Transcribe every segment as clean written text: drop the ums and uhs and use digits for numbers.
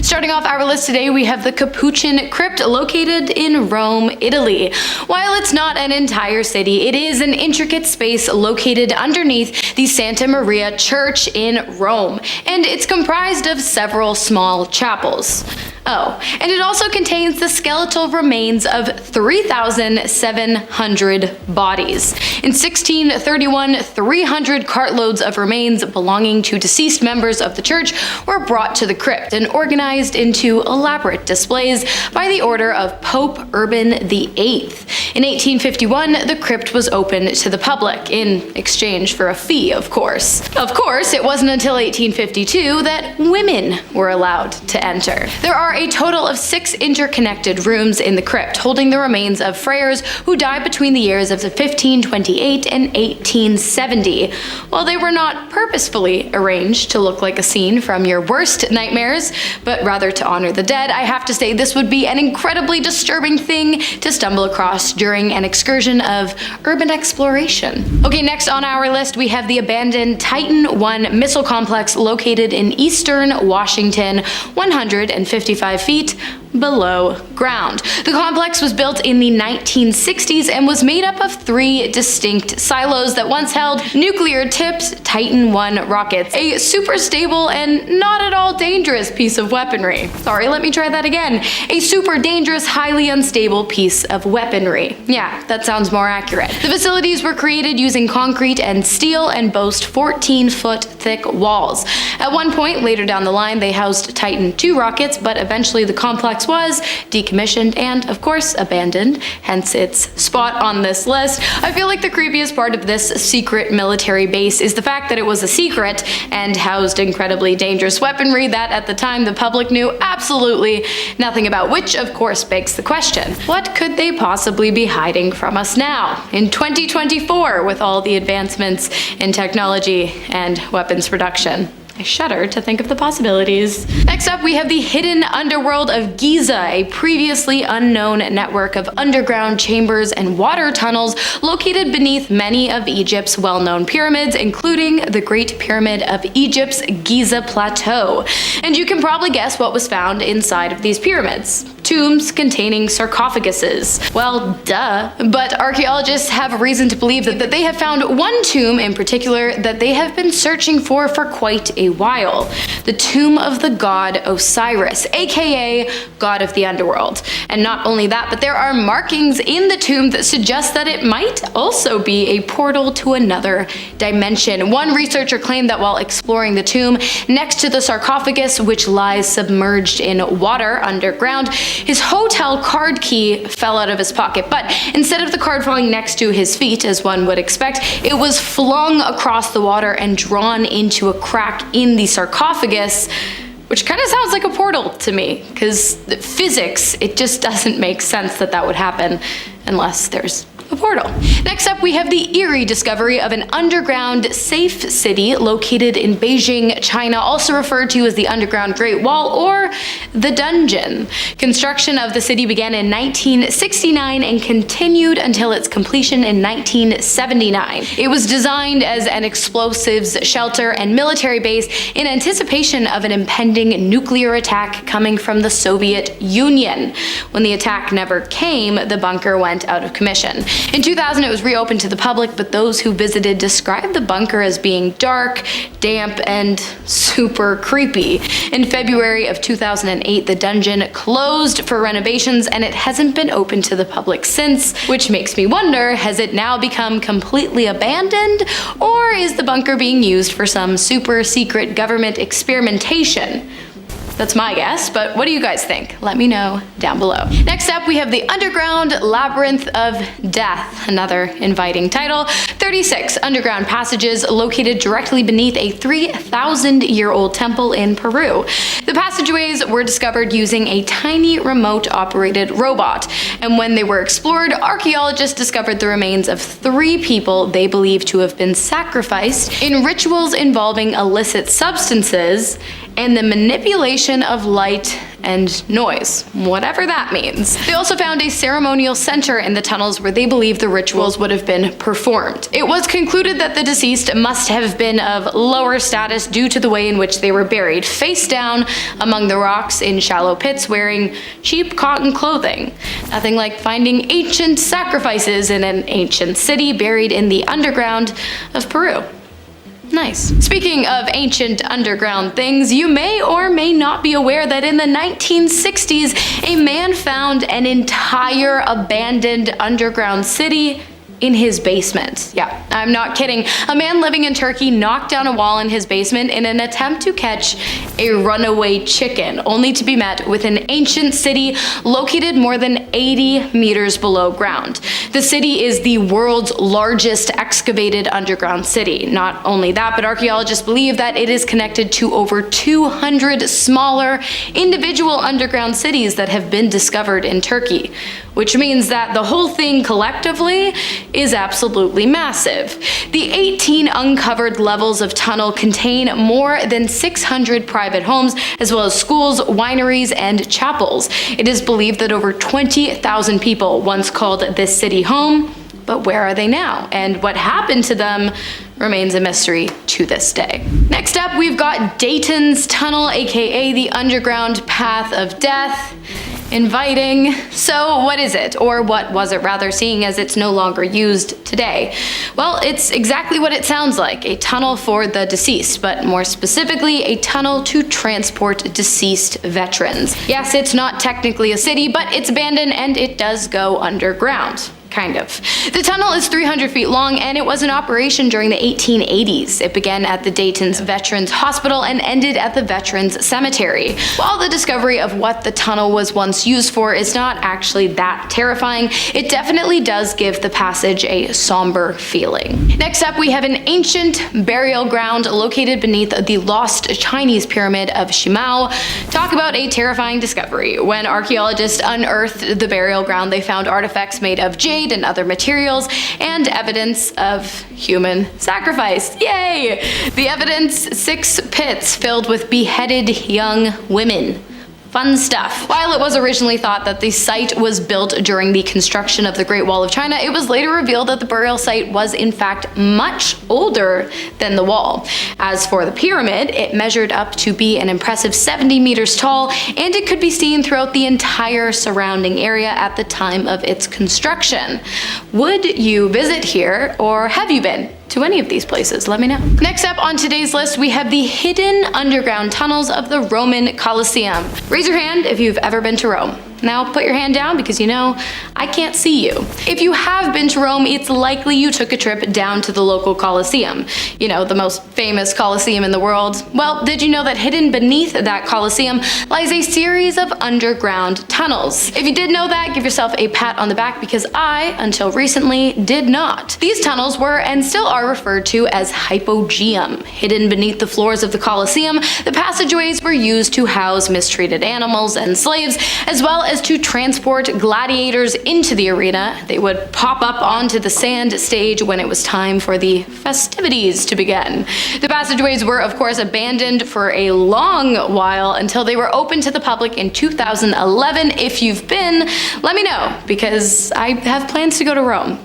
Starting off our list today, we have the Capuchin crypt located in Rome, Italy. While it's not an entire city, it is an intricate space located underneath the Santa Maria Church in Rome, and it's comprised of several small chapels. Oh, and it also contains the skeletal remains of 3,700 bodies. In 1631, 300 cartloads of remains belonging to deceased members of the church were brought to the crypt and organized into elaborate displays by the order of Pope Urban VIII. In 1851, the crypt was opened to the public, in exchange for a fee, of course. Of course, it wasn't until 1852 that women were allowed to enter. There are a total of 6 interconnected rooms in the crypt, holding the remains of friars who died between the years of 1528 and 1870. While they were not purposefully arranged to look like a scene from your worst nightmares, but rather to honor the dead, I have to say this would be an incredibly disturbing thing to stumble across during an excursion of urban exploration. Okay, next on our list we have the abandoned Titan 1 missile complex located in eastern Washington, 155 feet below ground. The complex was built in the 1960s and was made up of 3 distinct silos that once held nuclear-tipped Titan 1 rockets, a super stable and not at all dangerous piece of weaponry. Sorry, let me try that again. A super dangerous, highly unstable piece of weaponry. Yeah, that sounds more accurate. The facilities were created using concrete and steel and boast 14-foot thick walls. At one point, later down the line, they housed Titan 2 rockets, but eventually the complex was decommissioned and, of course, abandoned, hence its spot on this list. I feel like the creepiest part of this secret military base is the fact that it was a secret and housed incredibly dangerous weaponry that at the time the public knew absolutely nothing about, which of course begs the question, what could they possibly be hiding from us now, in 2024, with all the advancements in technology and weapons production? I shudder to think of the possibilities. Next up, we have the hidden underworld of Giza, a previously unknown network of underground chambers and water tunnels located beneath many of Egypt's well-known pyramids, including the Great Pyramid of Egypt's Giza Plateau. And you can probably guess what was found inside of these pyramids. Tombs containing sarcophaguses. Well, duh. But archaeologists have reason to believe that they have found one tomb in particular that they have been searching for quite a while. The tomb of the god Osiris, aka god of the underworld. And not only that, but there are markings in the tomb that suggest that it might also be a portal to another dimension. One researcher claimed that while exploring the tomb next to the sarcophagus, which lies submerged in water underground, his hotel card key fell out of his pocket, but instead of the card falling next to his feet, as one would expect, it was flung across the water and drawn into a crack in the sarcophagus, which kind of sounds like a portal to me, because physics, it just doesn't make sense that that would happen unless there's a portal. Next up, we have the eerie discovery of an underground safe city located in Beijing, China, also referred to as the Underground Great Wall or the Dungeon. Construction of the city began in 1969 and continued until its completion in 1979. It was designed as an explosives shelter and military base in anticipation of an impending nuclear attack coming from the Soviet Union. When the attack never came, the bunker went out of commission. In 2000, it was reopened to the public, but those who visited described the bunker as being dark, damp, and super creepy. In February of 2008, the dungeon closed for renovations, and it hasn't been open to the public since, which makes me wonder, has it now become completely abandoned, or is the bunker being used for some super secret government experimentation? That's my guess, but what do you guys think? Let me know down below. Next up, we have the Underground Labyrinth of Death, another inviting title. 36 underground passages located directly beneath a 3,000-year-old temple in Peru. The passageways were discovered using a tiny remote-operated robot, and when they were explored, archaeologists discovered the remains of 3 people they believe to have been sacrificed in rituals involving illicit substances and the manipulation of light and noise, whatever that means. They also found a ceremonial center in the tunnels where they believe the rituals would have been performed. It was concluded that the deceased must have been of lower status due to the way in which they were buried, face down among the rocks in shallow pits wearing cheap cotton clothing. Nothing like finding ancient sacrifices in an ancient city buried in the underground of Peru. Nice. Speaking of ancient underground things, you may or may not be aware that in the 1960s, a man found an entire abandoned underground city in his basement. Yeah, I'm not kidding. A man living in Turkey knocked down a wall in his basement in an attempt to catch a runaway chicken, only to be met with an ancient city located more than 80 meters below ground. The city is the world's largest excavated underground city. Not only that, but archaeologists believe that it is connected to over 200 smaller individual underground cities that have been discovered in Turkey, which means that the whole thing collectively is absolutely massive. The 18 uncovered levels of tunnel contain more than 600 private homes, as well as schools, wineries, and chapels. It is believed that over 20,000 people once called this city home, but where are they now? And what happened to them remains a mystery to this day. Next up, we've got Dayton's tunnel, aka the underground path of death. Inviting. So what is it? Or what was it rather, seeing as it's no longer used today? Well, it's exactly what it sounds like, a tunnel for the deceased, but more specifically, a tunnel to transport deceased veterans. Yes, it's not technically a city, but it's abandoned and it does go underground. Kind of. The tunnel is 300 feet long and it was in operation during the 1880s. It began at the Dayton's Veterans Hospital and ended at the Veterans Cemetery. While the discovery of what the tunnel was once used for is not actually that terrifying, it definitely does give the passage a somber feeling. Next up, we have an ancient burial ground located beneath the lost Chinese pyramid of Shimao. Talk about a terrifying discovery. When archaeologists unearthed the burial ground, they found artifacts made of jade and other materials and evidence of human sacrifice. Yay! The evidence: 6 pits filled with beheaded young women. Fun stuff. While it was originally thought that the site was built during the construction of the Great Wall of China, it was later revealed that the burial site was in fact much older than the wall. As for the pyramid, it measured up to be an impressive 70 meters tall, and it could be seen throughout the entire surrounding area at the time of its construction. Would you visit here, or have you been to any of these places? Let me know. Next up on today's list, we have the hidden underground tunnels of the Roman Coliseum. Raise your hand if you've ever been to Rome. Now put your hand down because you know I can't see you. If you have been to Rome, it's likely you took a trip down to the local Coliseum. You know, the most famous Coliseum in the world. Well, did you know that hidden beneath that Coliseum lies a series of underground tunnels? If you did know that, give yourself a pat on the back because I, until recently, did not. These tunnels were and still are referred to as hypogeum. Hidden beneath the floors of the Coliseum, the passageways were used to house mistreated animals and slaves, as well as to transport gladiators into the arena. They would pop up onto the sand stage when it was time for the festivities to begin. The passageways were, of course, abandoned for a long while until they were opened to the public in 2011. If you've been, let me know, because I have plans to go to Rome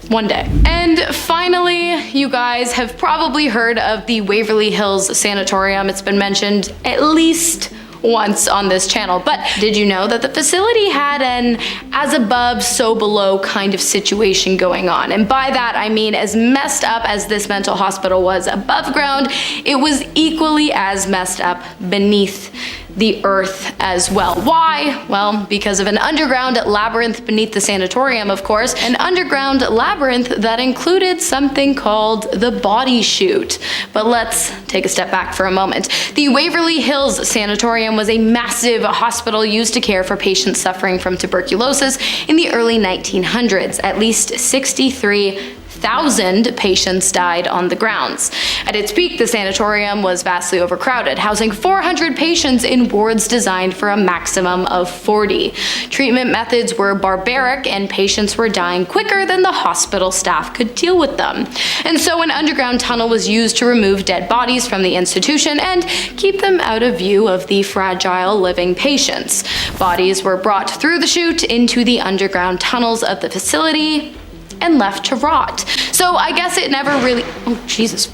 one day. And finally, you guys have probably heard of the Waverly Hills Sanatorium. It's been mentioned at least once on this channel, but did you know that the facility had an as above, so below kind of situation going on? And by that, I mean as messed up as this mental hospital was above ground, it was equally as messed up beneath the earth as well. Why? Well, because of an underground labyrinth beneath the sanatorium, of course, an underground labyrinth that included something called the body chute. But let's take a step back for a moment. The Waverly Hills Sanatorium was a massive hospital used to care for patients suffering from tuberculosis in the early 1900s. At least 63 1,000 patients died on the grounds. At its peak, the sanatorium was vastly overcrowded, housing 400 patients in wards designed for a maximum of 40. Treatment methods were barbaric, and patients were dying quicker than the hospital staff could deal with them. And so an underground tunnel was used to remove dead bodies from the institution and keep them out of view of the fragile living patients. Bodies were brought through the chute into the underground tunnels of the facility and left to rot. So I guess it never really— oh, Jesus.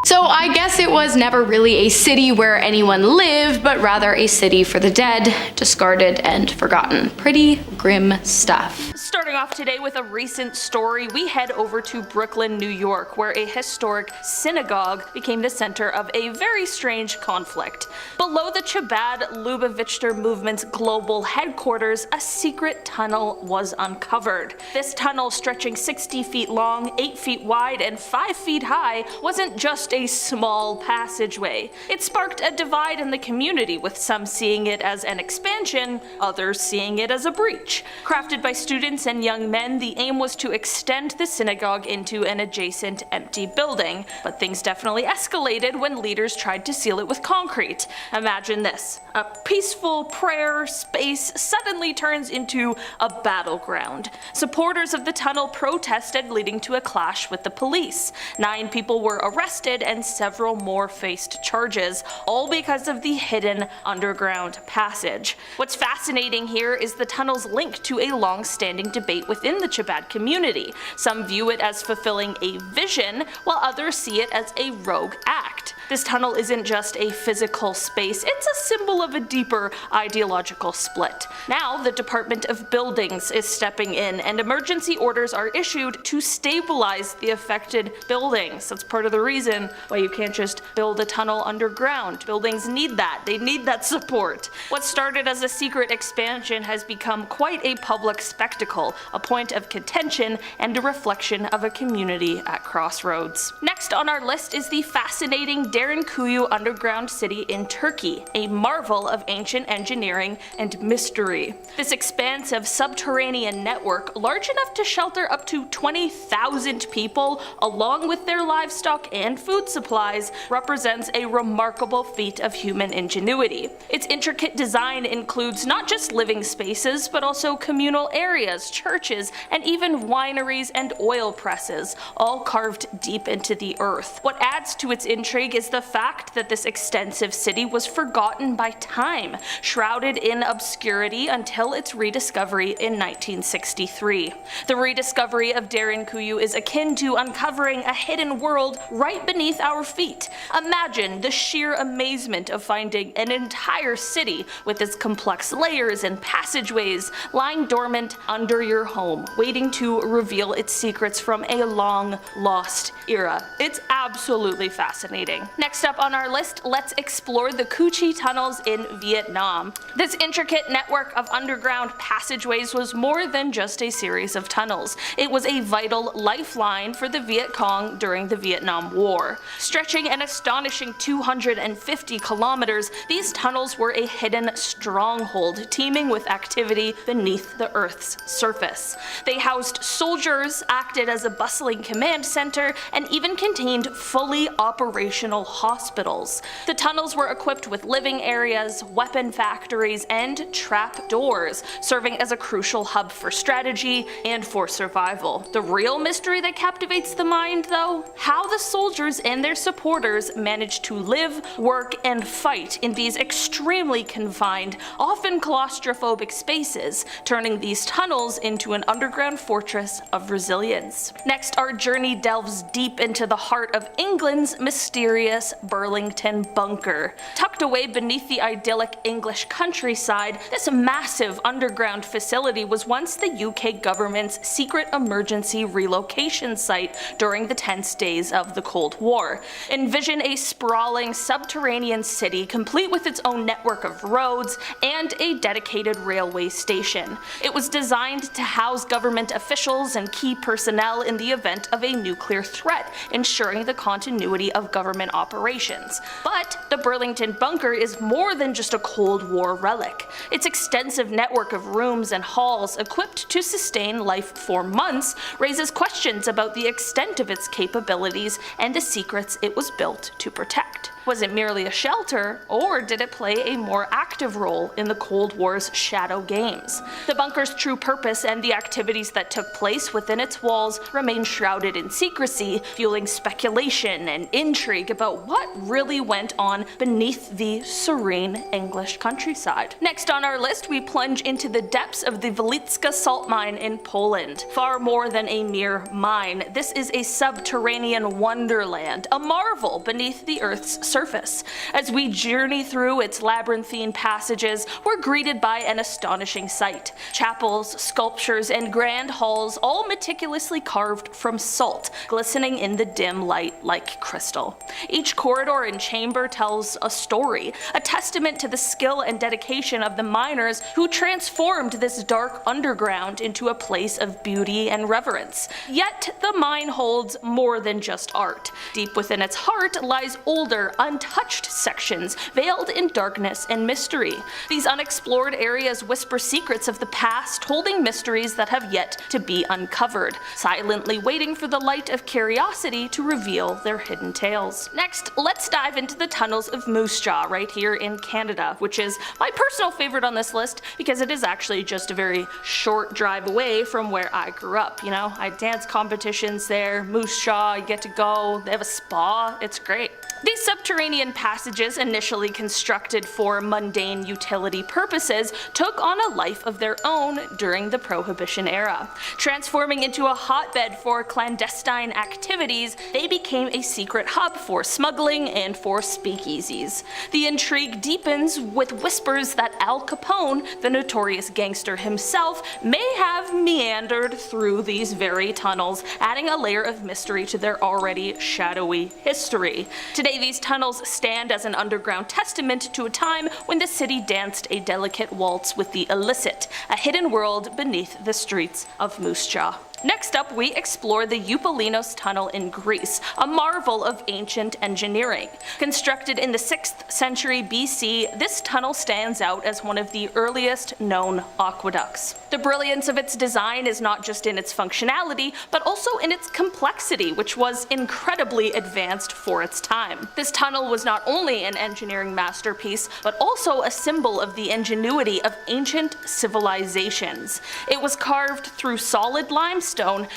So I guess it was never really a city where anyone lived, but rather a city for the dead, discarded and forgotten. Pretty grim stuff. Starting off today with a recent story, we head over to Brooklyn, New York, where a historic synagogue became the center of a very strange conflict. Below the Chabad Lubavitcher movement's global headquarters, a secret tunnel was uncovered. This tunnel, stretching 60 feet long, 8 feet wide, and 5 feet high, wasn't just a small passageway. It sparked a divide in the community, with some seeing it as an expansion, others seeing it as a breach. Crafted by students and young men, the aim was to extend the synagogue into an adjacent empty building, but things definitely escalated when leaders tried to seal it with concrete. Imagine this: a peaceful prayer space suddenly turns into a battleground. Supporters of the tunnel protested, leading to a clash with the police. 9 people were arrested and several more faced charges, all because of the hidden underground passage. What's fascinating here is the tunnel's link to a long-standing debate within the Chabad community. Some view it as fulfilling a vision, while others see it as a rogue act. This tunnel isn't just a physical space, it's a symbol of a deeper ideological split. Now, the Department of Buildings is stepping in, and emergency orders are issued to stabilize the affected buildings. That's part of the reason why you can't just build a tunnel underground. Buildings need that. They need that support. What started as a secret expansion has become quite a public spectacle, a point of contention, and a reflection of a community at crossroads. Next on our list is the fascinating Derinkuyu underground city in Turkey, a marvel of ancient engineering and mystery. This expansive subterranean network, large enough to shelter up to 20,000 people, along with their livestock and food supplies, represents a remarkable feat of human ingenuity. Its intricate design includes not just living spaces, but also communal areas, churches, and even wineries and oil presses, all carved deep into the earth. What adds to its intrigue is the fact that this extensive city was forgotten by time, shrouded in obscurity until its rediscovery in 1963. The rediscovery of Derinkuyu is akin to uncovering a hidden world right beneath our feet. Imagine the sheer amazement of finding an entire city with its complex layers and passageways lying dormant under your home, waiting to reveal its secrets from a long-lost era. It's absolutely fascinating. Next up on our list, let's explore the Cu Chi tunnels in Vietnam. This intricate network of underground passageways was more than just a series of tunnels. It was a vital lifeline for the Viet Cong during the Vietnam War. Stretching an astonishing 250 kilometers, these tunnels were a hidden stronghold teeming with activity beneath the Earth's surface. They housed soldiers, acted as a bustling command center, and even contained fully operational hospitals. The tunnels were equipped with living areas, weapon factories, and trap doors, serving as a crucial hub for strategy and for survival. The real mystery that captivates the mind, though? How the soldiers and their supporters managed to live, work, and fight in these extremely confined, often claustrophobic spaces, turning these tunnels into an underground fortress of resilience. Next, our journey delves deep into the heart of England's mysterious Burlington bunker. Tucked away beneath the idyllic English countryside, this massive underground facility was once the UK government's secret emergency relocation site during the tense days of the Cold War. Envision a sprawling subterranean city complete with its own network of roads and a dedicated railway station. It was designed to house government officials and key personnel in the event of a nuclear threat, ensuring the continuity of government operations. But the Burlington bunker is more than just a Cold War relic. Its extensive network of rooms and halls equipped to sustain life for months raises questions about the extent of its capabilities and the secrets it was built to protect. Was it merely a shelter, or did it play a more active role in the Cold War's shadow games? The bunker's true purpose and the activities that took place within its walls remain shrouded in secrecy, fueling speculation and intrigue about what really went on beneath the serene English countryside. Next on our list, we plunge into the depths of the Wielicka salt mine in Poland. Far more than a mere mine, this is a subterranean wonderland, a marvel beneath the Earth's surface. As we journey through its labyrinthine passages, we're greeted by an astonishing sight. Chapels, sculptures, and grand halls, all meticulously carved from salt, glistening in the dim light like crystal. Each corridor and chamber tells a story, a testament to the skill and dedication of the miners who transformed this dark underground into a place of beauty and reverence. Yet the mine holds more than just art. Deep within its heart lies older, untouched sections, veiled in darkness and mystery. These unexplored areas whisper secrets of the past, holding mysteries that have yet to be uncovered, silently waiting for the light of curiosity to reveal their hidden tales. Next, let's dive into the tunnels of Moose Jaw right here in Canada, which is my personal favorite on this list because it is actually just a very short drive away from where I grew up. You know, I dance competitions there, Moose Jaw, you get to go, they have a spa, it's great. These subterranean passages, initially constructed for mundane utility purposes, took on a life of their own during the Prohibition era. Transforming into a hotbed for clandestine activities, they became a secret hub for smuggling and for speakeasies. The intrigue deepens with whispers that Al Capone, the notorious gangster himself, may have meandered through these very tunnels, adding a layer of mystery to their already shadowy history. Today, these tunnels stand as an underground testament to a time when the city danced a delicate waltz with the illicit, a hidden world beneath the streets of Moose Jaw. Next up, we explore the Eupalinos tunnel in Greece, a marvel of ancient engineering. Constructed in the 6th century BC, this tunnel stands out as one of the earliest known aqueducts. The brilliance of its design is not just in its functionality, but also in its complexity, which was incredibly advanced for its time. This tunnel was not only an engineering masterpiece, but also a symbol of the ingenuity of ancient civilizations. It was carved through solid limestone,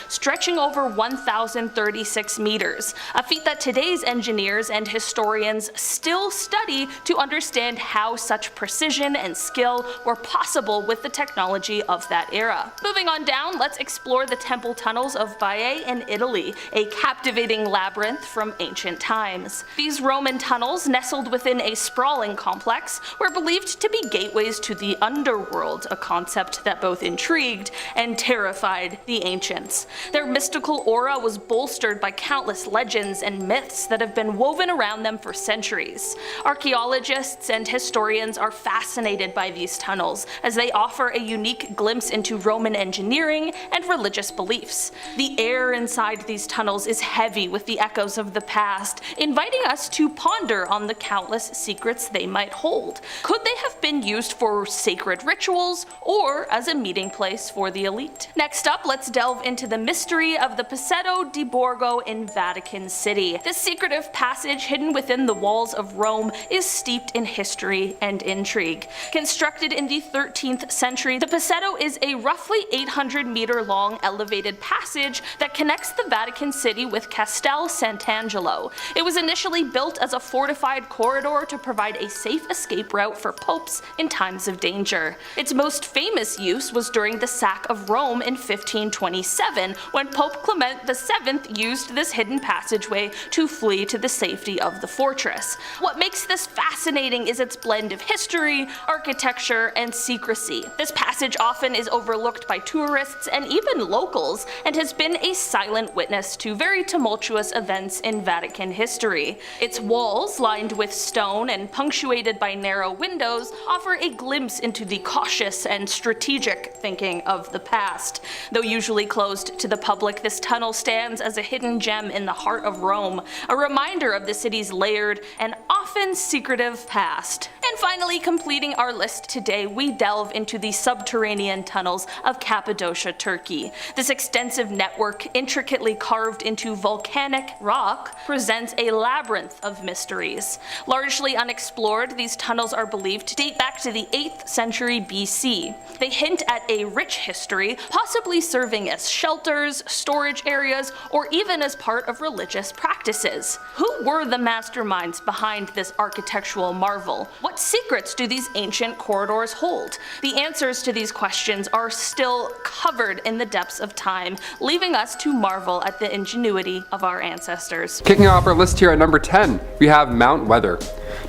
stretching over 1,036 meters, a feat that today's engineers and historians still study to understand how such precision and skill were possible with the technology of that era. Moving on down, let's explore the temple tunnels of Baia in Italy, a captivating labyrinth from ancient times. These Roman tunnels, nestled within a sprawling complex, were believed to be gateways to the underworld, a concept that both intrigued and terrified the ancients. Their mystical aura was bolstered by countless legends and myths that have been woven around them for centuries. Archaeologists and historians are fascinated by these tunnels, as they offer a unique glimpse into Roman engineering and religious beliefs. The air inside these tunnels is heavy with the echoes of the past, inviting us to ponder on the countless secrets they might hold. Could they have been used for sacred rituals, or as a meeting place for the elite? Next up, let's delve into the mystery of the Passetto di Borgo in Vatican City. This secretive passage hidden within the walls of Rome is steeped in history and intrigue. Constructed in the 13th century, the Passetto is a roughly 800-meter long elevated passage that connects the Vatican City with Castel Sant'Angelo. It was initially built as a fortified corridor to provide a safe escape route for popes in times of danger. Its most famous use was during the sack of Rome in 1527, when Pope Clement VII used this hidden passageway to flee to the safety of the fortress. What makes this fascinating is its blend of history, architecture, and secrecy. This passage often is overlooked by tourists and even locals, and has been a silent witness to very tumultuous events in Vatican history. Its walls, lined with stone and punctuated by narrow windows, offer a glimpse into the cautious and strategic thinking of the past. Though usually closed to the public, this tunnel stands as a hidden gem in the heart of Rome, a reminder of the city's layered and often secretive past. And finally, completing our list today, we delve into the subterranean tunnels of Cappadocia, Turkey. This extensive network, intricately carved into volcanic rock, presents a labyrinth of mysteries. Largely unexplored, these tunnels are believed to date back to the 8th century BC. They hint at a rich history, possibly serving as shelters, storage areas, or even as part of religious practices. Who were the masterminds behind this architectural marvel? What secrets do these ancient corridors hold? The answers to these questions are still covered in the depths of time, leaving us to marvel at the ingenuity of our ancestors. Kicking off our list here at number 10, we have Mount Weather.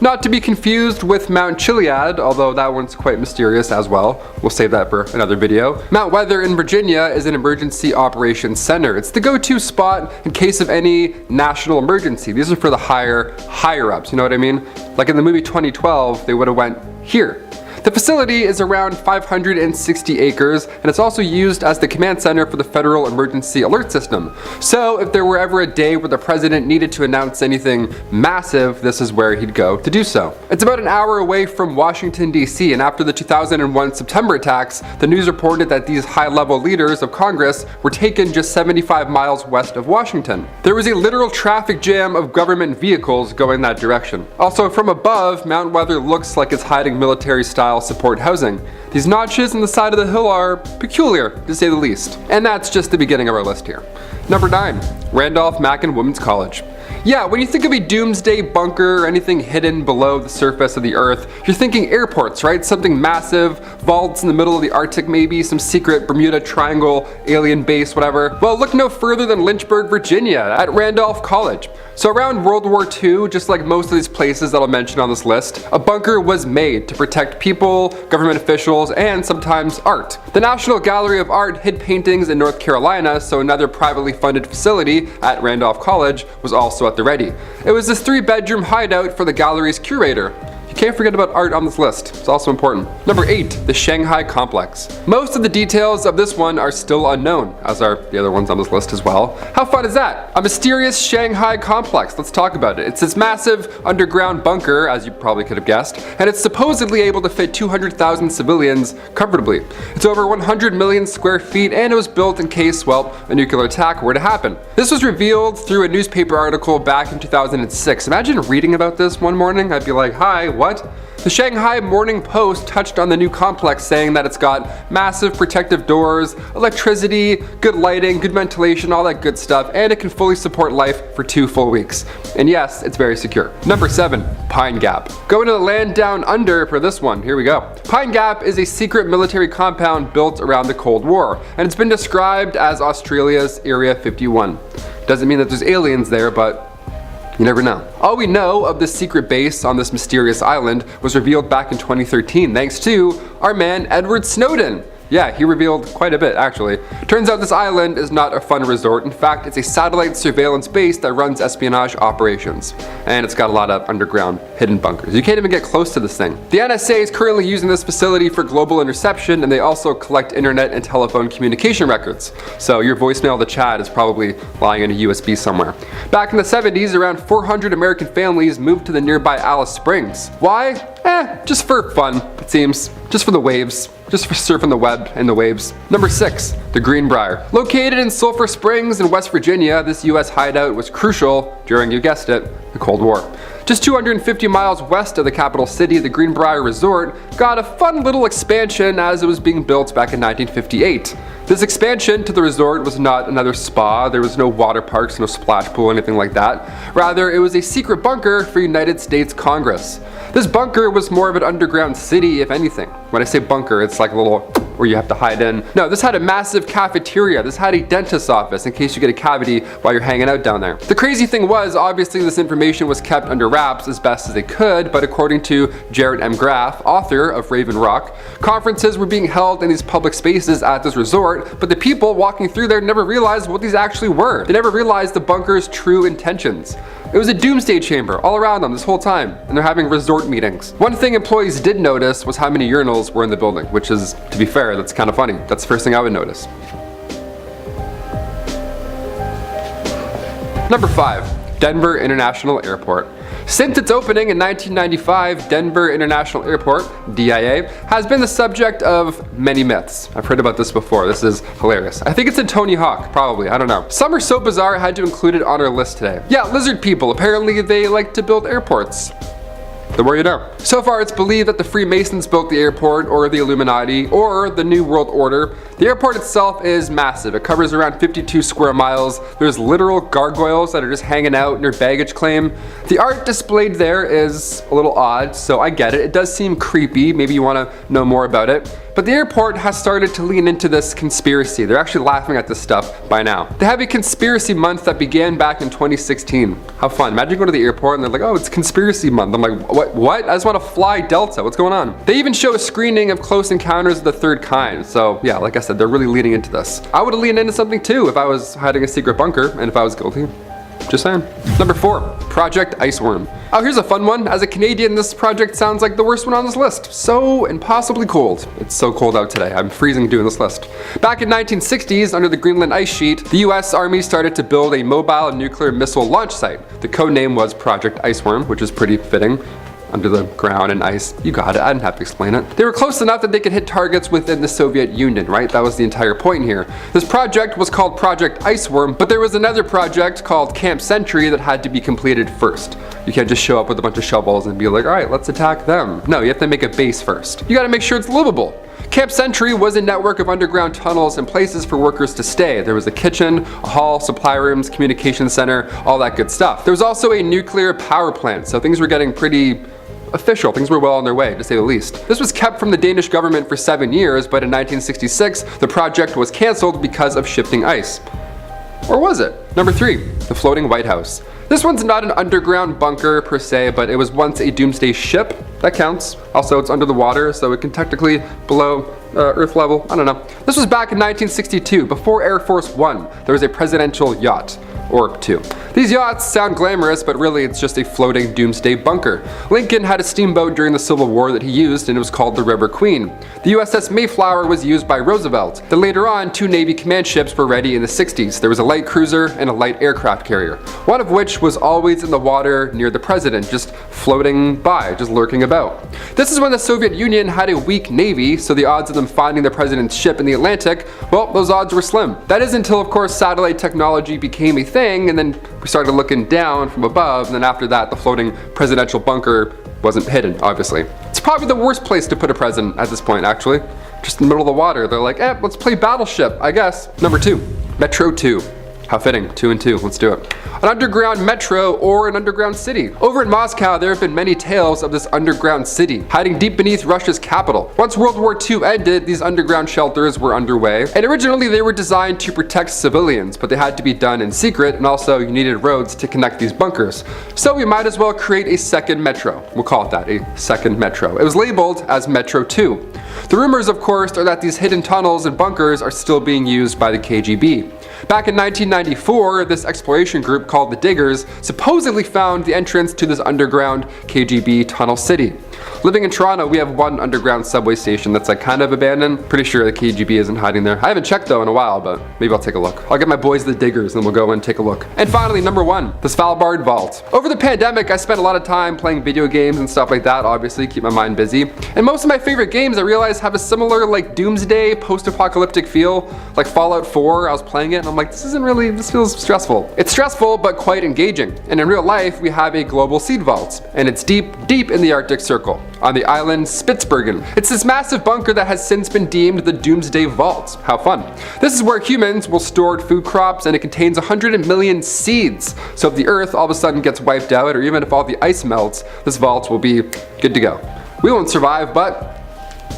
Not to be confused with Mount Chiliad, although that one's quite mysterious as well. We'll save that for another video. Mount Weather in Virginia is an emergency operations center. It's the go-to spot in case of any national emergency. These are for the higher ups, you know what I mean? Like in the movie 2012, they would have went here. The facility is around 560 acres, and it's also used as the command center for the Federal Emergency Alert System. So if there were ever a day where the president needed to announce anything massive, this is where he'd go to do so. It's about an hour away from Washington, D.C., and after the 2001 September attacks, the news reported that these high-level leaders of Congress were taken just 75 miles west of Washington. There was a literal traffic jam of government vehicles going that direction. Also, from above, Mount Weather looks like it's hiding military-style support housing. These notches on the side of the hill are peculiar, to say the least. And that's just the beginning of our list here. Number 9, Randolph Macon Women's College. Yeah, when you think of a doomsday bunker or anything hidden below the surface of the earth, you're thinking airports, right? Something massive, vaults in the middle of the Arctic maybe, some secret Bermuda Triangle, alien base, whatever. Well, look no further than Lynchburg, Virginia, at Randolph College. So around World War II, just like most of these places that I'll mention on this list, a bunker was made to protect people, government officials, and sometimes art. The National Gallery of Art hid paintings in North Carolina, so another privately funded facility at Randolph College was also at the ready. It was this 3-bedroom hideout for the gallery's curator. You can't forget about art on this list. It's also important. Number 8, the Shanghai Complex. Most of the details of this one are still unknown, as are the other ones on this list as well. How fun is that? A mysterious Shanghai complex. Let's talk about it. It's this massive underground bunker, as you probably could have guessed, and it's supposedly able to fit 200,000 civilians comfortably. It's over 100 million square feet, and it was built in case, well, a nuclear attack were to happen. This was revealed through a newspaper article back in 2006. Imagine reading about this one morning. I'd be like, hi, what? The Shanghai Morning Post touched on the new complex, saying that it's got massive protective doors, electricity, good lighting, good ventilation, all that good stuff, and it can fully support life for 2 full weeks. And yes, it's very secure. Number 7, Pine Gap. Going to the land down under for this one. Here we go. Pine Gap is a secret military compound built around the Cold War, and it's been described as Australia's Area 51. Doesn't mean that there's aliens there, but you never know. All we know of this secret base on this mysterious island was revealed back in 2013 thanks to our man Edward Snowden. Yeah, he revealed quite a bit actually. Turns out this island is not a fun resort. In fact, it's a satellite surveillance base that runs espionage operations. And it's got a lot of underground hidden bunkers. You can't even get close to this thing. The NSA is currently using this facility for global interception, and they also collect internet and telephone communication records. So your voicemail to Chad is probably lying in a USB somewhere. Back in the 70s, around 400 American families moved to the nearby Alice Springs. Why? Just for fun, it seems. Just for the waves. Just for surfing the web and the waves. Number 6, the Greenbrier. Located in Sulphur Springs in West Virginia, this US hideout was crucial during, you guessed it, the Cold War. Just 250 miles west of the capital city, the Greenbrier Resort got a fun little expansion as it was being built back in 1958. This expansion to the resort was not another spa, there was no water parks, no splash pool, anything like that. Rather, it was a secret bunker for United States Congress. This bunker was more of an underground city, if anything. When I say bunker, it's like a little where you have to hide in. No, this had a massive cafeteria. This had a dentist's office in case you get a cavity while you're hanging out down there. The crazy thing was, obviously this information was kept under wraps as best as they could, but according to Jared M. Graff, author of Raven Rock, conferences were being held in these public spaces at this resort, but the people walking through there never realized what these actually were. They never realized the bunker's true intentions. It was a doomsday chamber all around them this whole time, and they're having resort meetings. One thing employees did notice was how many urinals were in the building, which is, to be fair, that's kind of funny. That's the first thing I would notice. Number 5. Denver International Airport. Since its opening in 1995, Denver International Airport, DIA, has been the subject of many myths. I've heard about this before. This is hilarious. I think it's in Tony Hawk, probably. I don't know. Some are so bizarre I had to include it on our list today. Yeah, lizard people. Apparently they like to build airports. The more you know. So far, it's believed that the Freemasons built the airport, or the Illuminati, or the New World Order. The airport itself is massive. It covers around 52 square miles. There's literal gargoyles that are just hanging out in your baggage claim. The art displayed there is a little odd, so I get it. It does seem creepy. Maybe you want to know more about it. But the airport has started to lean into this conspiracy. They're actually laughing at this stuff by now. They have a conspiracy month that began back in 2016. How fun. Imagine going to the airport and they're like, oh, it's conspiracy month. I'm like, what? I just want to fly Delta. What's going on? They even show a screening of Close Encounters of the Third Kind. So yeah, like I said, they're really leaning into this. I would have leaned into something too if I was hiding a secret bunker and if I was guilty. Just saying. Number 4, Project Iceworm. Oh, here's a fun one. As a Canadian, this project sounds like the worst one on this list. So impossibly cold. It's so cold out today. I'm freezing doing this list. Back in 1960s, under the Greenland ice sheet, the US Army started to build a mobile nuclear missile launch site. The code name was Project Iceworm, which is pretty fitting. Under the ground and ice. You got it, I didn't have to explain it. They were close enough that they could hit targets within the Soviet Union, right? That was the entire point here. This project was called Project Iceworm, but there was another project called Camp Sentry that had to be completed first. You can't just show up with a bunch of shovels and be like, all right, let's attack them. No, you have to make a base first. You gotta make sure it's livable. Camp Sentry was a network of underground tunnels and places for workers to stay. There was a kitchen, a hall, supply rooms, communication center, all that good stuff. There was also a nuclear power plant, so things were getting pretty official. Things were well on their way, to say the least. This was kept from the Danish government for 7 years, but in 1966, the project was cancelled because of shifting ice. Or was it? Number 3, the floating White House. This one's not an underground bunker per se, but it was once a doomsday ship. That counts. Also, it's under the water, so it can technically below Earth level. I don't know. This was back in 1962, before Air Force One. There was a presidential yacht. Or 2. These yachts sound glamorous, but really it's just a floating doomsday bunker. Lincoln had a steamboat during the Civil War that he used, and it was called the River Queen. The USS Mayflower was used by Roosevelt. Then later on, 2 Navy command ships were ready in the 60s. There was a light cruiser and a light aircraft carrier, one of which was always in the water near the president, just floating by, just lurking about. This is when the Soviet Union had a weak navy, so the odds of them finding the president's ship in the Atlantic, well, those odds were slim. That is until, of course, satellite technology became a thing, and then we started looking down from above, and then after that the floating presidential bunker wasn't hidden, obviously. It's probably the worst place to put a president at this point, actually. Just in the middle of the water. They're like, let's play Battleship, I guess. Number 2, Metro 2. How fitting, 2 and 2, let's do it. An underground metro or an underground city. Over in Moscow, there have been many tales of this underground city, hiding deep beneath Russia's capital. Once World War II ended, these underground shelters were underway, and originally they were designed to protect civilians, but they had to be done in secret, and also you needed roads to connect these bunkers. So we might as well create a second metro. We'll call it that, a second metro. It was labeled as Metro 2. The rumors, of course, are that these hidden tunnels and bunkers are still being used by the KGB. Back in 1994, this exploration group called the Diggers supposedly found the entrance to this underground KGB tunnel city. Living in Toronto, we have one underground subway station that's like kind of abandoned. Pretty sure the KGB isn't hiding there. I haven't checked though in a while, but maybe I'll take a look. I'll get my boys the Diggers and we'll go and take a look. And finally, number 1, the Svalbard Vault. Over the pandemic, I spent a lot of time playing video games and stuff like that, obviously, keep my mind busy. And most of my favorite games, I realized, have a similar like doomsday, post-apocalyptic feel. Like Fallout 4, I was playing it and I'm like, this feels stressful. It's stressful, but quite engaging. And in real life, we have a global seed vault, and it's deep, deep in the Arctic Circle, on the island Spitsbergen. It's this massive bunker that has since been deemed the Doomsday Vault. How fun. This is where humans will store food crops, and it contains 100 million seeds. So if the Earth all of a sudden gets wiped out, or even if all the ice melts, this vault will be good to go. We won't survive, but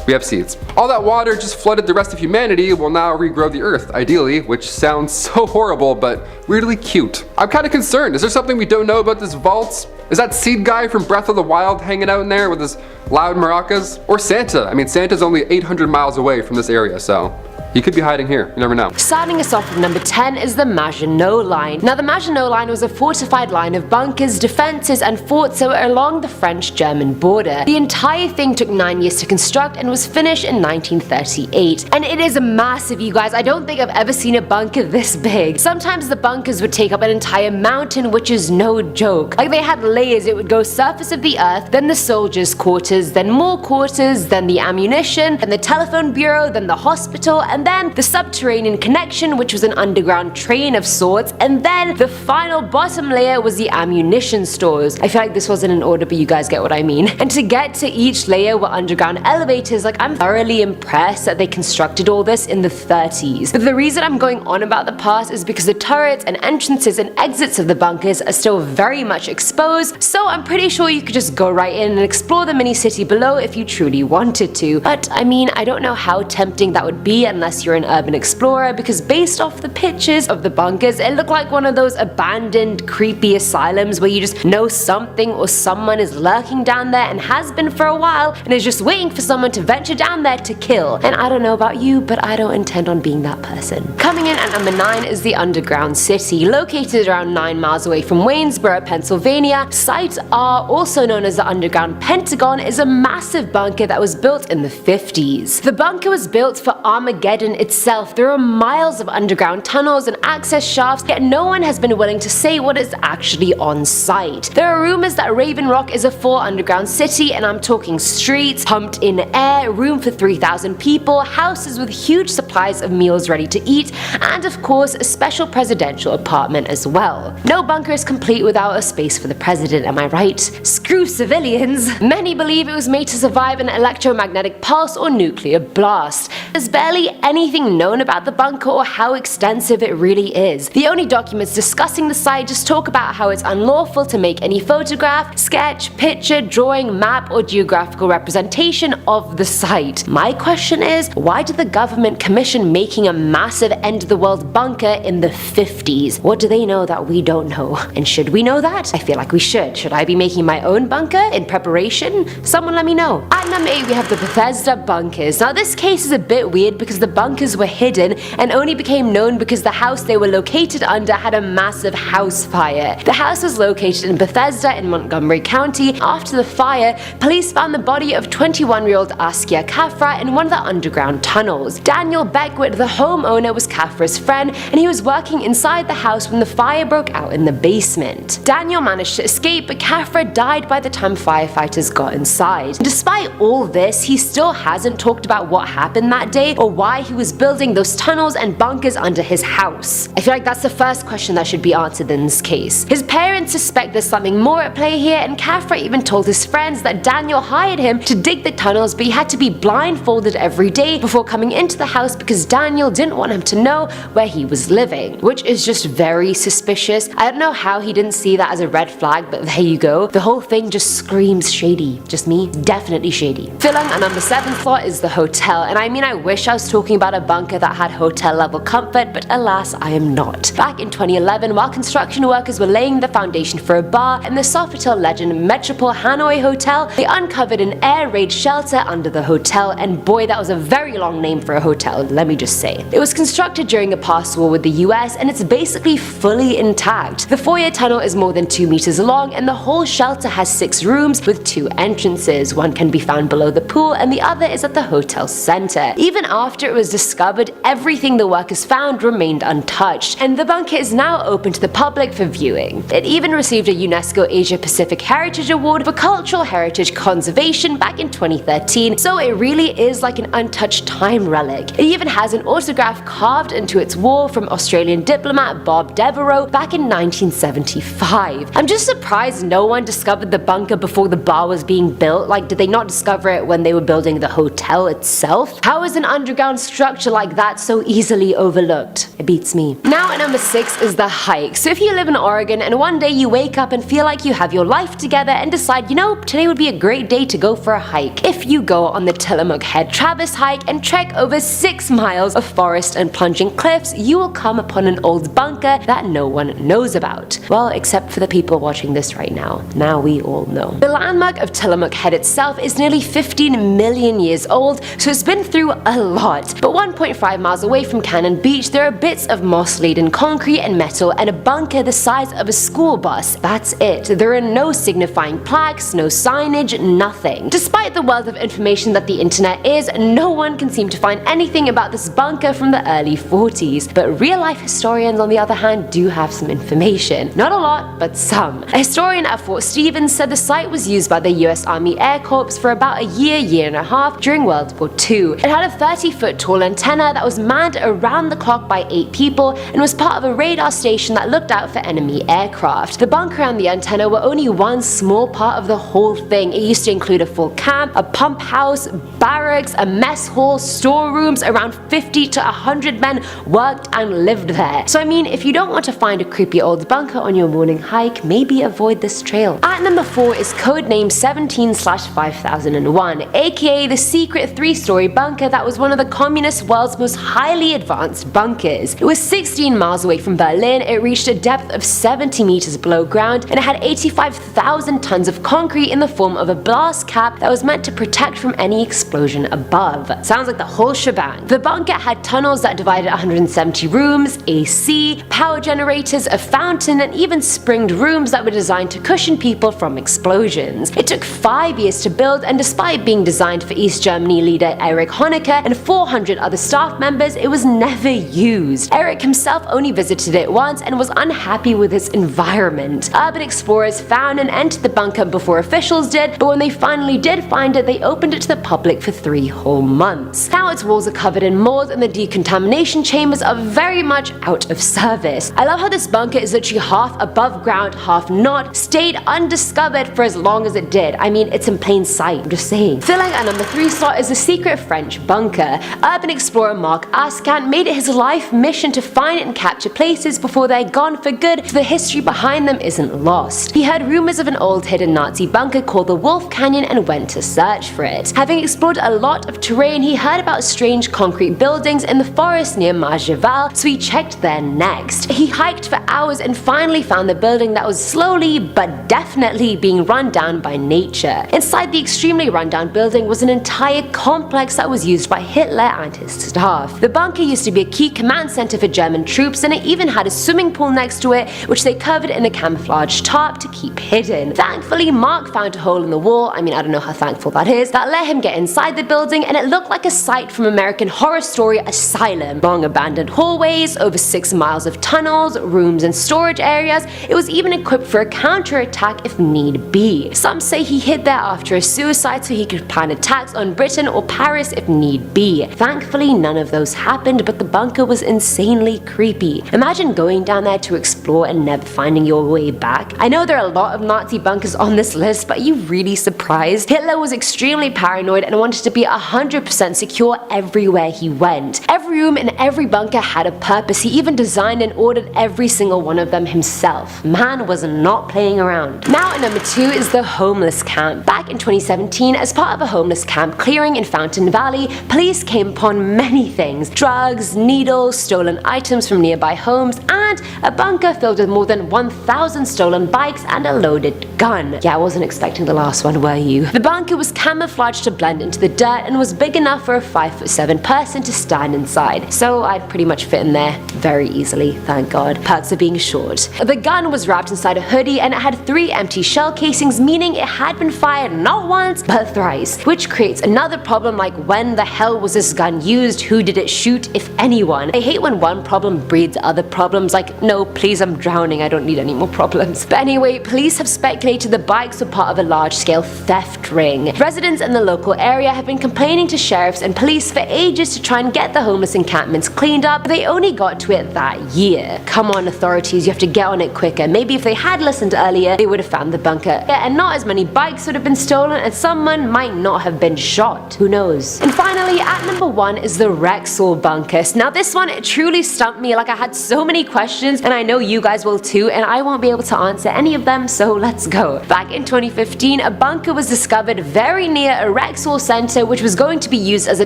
we have seeds. All that water just flooded the rest of humanity will now regrow the Earth, ideally, which sounds so horrible, but weirdly cute. I'm kind of concerned. Is there something we don't know about this vault? Is that seed guy from Breath of the Wild hanging out in there with his loud maracas? Or Santa? I mean, Santa's only 800 miles away from this area, so He could be hiding here, you never know. Starting us off with number 10 is the Maginot Line. Now the Maginot Line was a fortified line of bunkers, defenses and forts that were along the French-German border. The entire thing took 9 years to construct and was finished in 1938. And it is massive, you guys. I don't think I've ever seen a bunker this big. Sometimes the bunkers would take up an entire mountain, which is no joke. Like, they had layers. It would go surface of the earth, then the soldiers' quarters, then more quarters, then the ammunition, then the telephone bureau, then the hospital, and then the subterranean connection, which was an underground train of sorts, and then the final bottom layer was the ammunition stores. I feel like this wasn't in order, but you guys get what I mean. And to get to each layer were underground elevators. Like, I'm thoroughly impressed that they constructed all this in the 30s. But the reason I'm going on about the past is because the turrets and entrances and exits of the bunkers are still very much exposed, so I'm pretty sure you could just go right in and explore the mini city below if you truly wanted to. But I mean, I don't know how tempting that would be unless you're an urban explorer, because based off the pictures of the bunkers, it looked like one of those abandoned, creepy asylums where you just know something or someone is lurking down there and has been for a while and is just waiting for someone to venture down there to kill. And I don't know about you, but I don't intend on being that person. Coming in at number 9 is the underground city. Located around 9 miles away from Waynesboro, Pennsylvania, Site R, also known as the Underground Pentagon, is a massive bunker that was built in the 50s. The bunker was built for Armageddon itself. There are miles of underground tunnels and access shafts, yet no one has been willing to say what is actually on site. There are rumors that Raven Rock is a full underground city, and I'm talking streets, pumped in air, room for 3,000 people, houses with huge supplies of meals ready to eat, and of course a special presidential apartment as well. No bunker is complete without a space for the president, am I right? Screw civilians! Many believe it was made to survive an electromagnetic pulse or nuclear blast. There's barely anything known about the bunker or how extensive it really is. The only documents discussing the site just talk about how it's unlawful to make any photograph, sketch, picture, drawing, map, or geographical representation of the site. My question is, why did the government commission making a massive end-of-the-world bunker in the 50s? What do they know that we don't know? And should we know that? I feel like we should. Should I be making my own bunker in preparation? Someone let me know. At number 8 we have the Bethesda bunkers. Now this case is a bit weird because the bunkers were hidden and only became known because the house they were located under had a massive house fire. The house was located in Bethesda in Montgomery County. After the fire, police found the body of 21-year-old Askia Kafra in one of the underground tunnels. Daniel Beckwith, the homeowner, was Kafra's friend, and he was working inside the house when the fire broke out in the basement. Daniel managed to escape, but Kafra died by the time firefighters got inside. Despite all this, he still hasn't talked about what happened that day or why he was building those tunnels and bunkers under his house. I feel like that's the first question that should be answered in this case. His parents suspect there's something more at play here, and Kafra even told his friends that Daniel hired him to dig the tunnels, but he had to be blindfolded every day before coming into the house because Daniel didn't want him to know where he was living, which is just very suspicious. I don't know how he didn't see that as a red flag, but there you go. The whole thing just screams shady. Just me? Definitely shady. Filling a number 7 slot is the hotel, and I mean, I wish I was talking about a bunker that had hotel level comfort, but alas, I am not. Back in 2011, while construction workers were laying the foundation for a bar in the Sofitel Legend Metropole Hanoi Hotel, they uncovered an air raid shelter under the hotel, and boy, that was a very long name for a hotel, let me just say. It was constructed during a past war with the US, and it's basically fully intact. The foyer tunnel is more than 2 meters long, and the whole shelter has 6 rooms with 2 entrances. One can be found below the pool, and the other is at the hotel center. Even after it was discovered, everything the workers found remained untouched, and the bunker is now open to the public for viewing. It even received a UNESCO Asia Pacific Heritage Award for Cultural Heritage Conservation back in 2013, so it really is like an untouched time relic. It even has an autograph carved into its wall from Australian diplomat Bob Devereux back in 1975. I'm just surprised no one discovered the bunker before the bar was being built. Like, did they not discover it when they were building the hotel itself? How is an underground structure like that so easily overlooked? It beats me. Now at number 6 is the hike. So if you live in Oregon and one day you wake up and feel like you have your life together and decide, you know, today would be a great day to go for a hike. If you go on the Tillamook Head Traverse hike and trek over 6 miles of forest and plunging cliffs, you will come upon an old bunker that no one knows about. Well, except for the people watching this right now. Now we all know. The landmark of Tillamook Head itself is nearly 15 million years old, so it's been through a lot. But 1.5 miles away from Cannon Beach, there are bits of moss-laden concrete and metal and a bunker the size of a school bus. That's it. There are no signifying plaques, no signage, nothing. Despite the wealth of information that the internet is, no one can seem to find anything about this bunker from the early 40s. But real-life historians, on the other hand, do have some information. Not a lot, but some. A historian at Fort Stevens said the site was used by the US Army Air Corps for about a year and a half during World War II. It had a 30-foot tall antenna that was manned around the clock by 8 people and was part of a radar station that looked out for enemy aircraft. The bunker and the antenna were only one small part of the whole thing. It used to include a full camp, a pump house, barracks, a mess hall, storerooms. Around 50 to 100 men worked and lived there. So I mean, if you don't want to find a creepy old bunker on your morning hike, maybe avoid this trail. At number 4 is codename 17/5001, aka the secret 3-story bunker that was one of the communist world's most highly advanced bunkers. It was 16 miles away from Berlin, it reached a depth of 70 meters below ground, and it had 85,000 tons of concrete in the form of a blast cap that was meant to protect from any explosion above. Sounds like the whole shebang. The bunker had tunnels that divided 170 rooms, AC, power generators, a fountain, and even springed rooms that were designed to cushion people from explosions. It took 5 years to build, and despite being designed for East Germany leader Erich Honecker and 400 other staff members, it was never used. Erich himself only visited it once and was unhappy with its environment. Urban explorers found and entered the bunker before officials did, but when they finally did find it, they opened it to the public for 3 whole months. Now its walls are covered in mold and the decontamination chambers are very much out of service. I love how this bunker is literally half above ground, half not, stayed undiscovered for as long as it did. I mean, it's in plain sight, I'm just saying. Filling at number 3 slot is the secret French bunker. Urban explorer Marc Ascant made it his life mission to find and capture places before they're gone for good, so the history behind them isn't lost. He heard rumors of an old hidden Nazi bunker called the Wolf Canyon and went to search for it. Having explored a lot of terrain, he heard about strange concrete buildings in the forest near Maginot, so he checked there next. He hiked for hours and finally found the building that was slowly but definitely being run down by nature. Inside the extremely rundown building was an entire complex that was used by Hitler and his staff. The bunker used to be a key command center for German troops, and it even had a swimming pool next to it, which they covered in a camouflage tarp to keep hidden. Thankfully, Mark found a hole in the wall, I mean, I don't know how thankful that is, that let him get inside the building, and it looked like a site from American Horror Story Asylum. Long abandoned hallways, over 6 miles of tunnels, rooms and storage areas. It was even equipped for a counterattack if need be. Some say he hid there after a suicide so he could plan attacks on Britain or Paris if need be. Thankfully, none of those happened, but the bunker was insanely creepy. Imagine going down there to explore and never finding your way back. I know there are a lot of Nazi bunkers on this list, but are you really surprised? Hitler was extremely paranoid and wanted to be 100% secure everywhere he went. Every room in every bunker had a purpose. He even designed and ordered every single one of them himself. Man was not playing around. Now at number 2 is the homeless camp. Back in 2017, as part of a homeless camp clearing in Fountain Valley, police came upon many things: drugs, needles, stolen items from nearby homes, and a bunker filled with more than 1,000 stolen bikes and a loaded gun. Yeah, I wasn't expecting the last one, were you? The bunker was camouflaged to blend into the dirt and was big enough for a 5'7" person to stand inside, so I'd pretty much fit in there very easily, thank God. Perks of being short. The gun was wrapped inside a hoodie and it had 3 empty shell casings, meaning it had been fired not once but thrice, which creates another problem like when the hell was this gun used, who did it shoot, if anyone. I hate when one problem breeds other problems, like no please I'm drowning, I don't need any more problems. But anyway, police have speculated the bikes were part of a large-scale theft ring. Residents in the local area have been complaining to sheriffs and police for ages to try and get the homeless encampments cleaned up, but they only got to it that year. Come on authorities, you have to get on it quicker. Maybe if they had listened earlier, they would have found the bunker. Yeah, and not as many bikes would have been stolen and someone might not have been shot. Who knows? And finally, at number 1 is the Rexall bunker. Now this one, it truly stumped me. Like, I had so many questions and I know you guys will too, and I won't be able to answer any of them, so let's go. Back in 2015, a bunker was discovered very near a Rexall Center, which was going to be used as a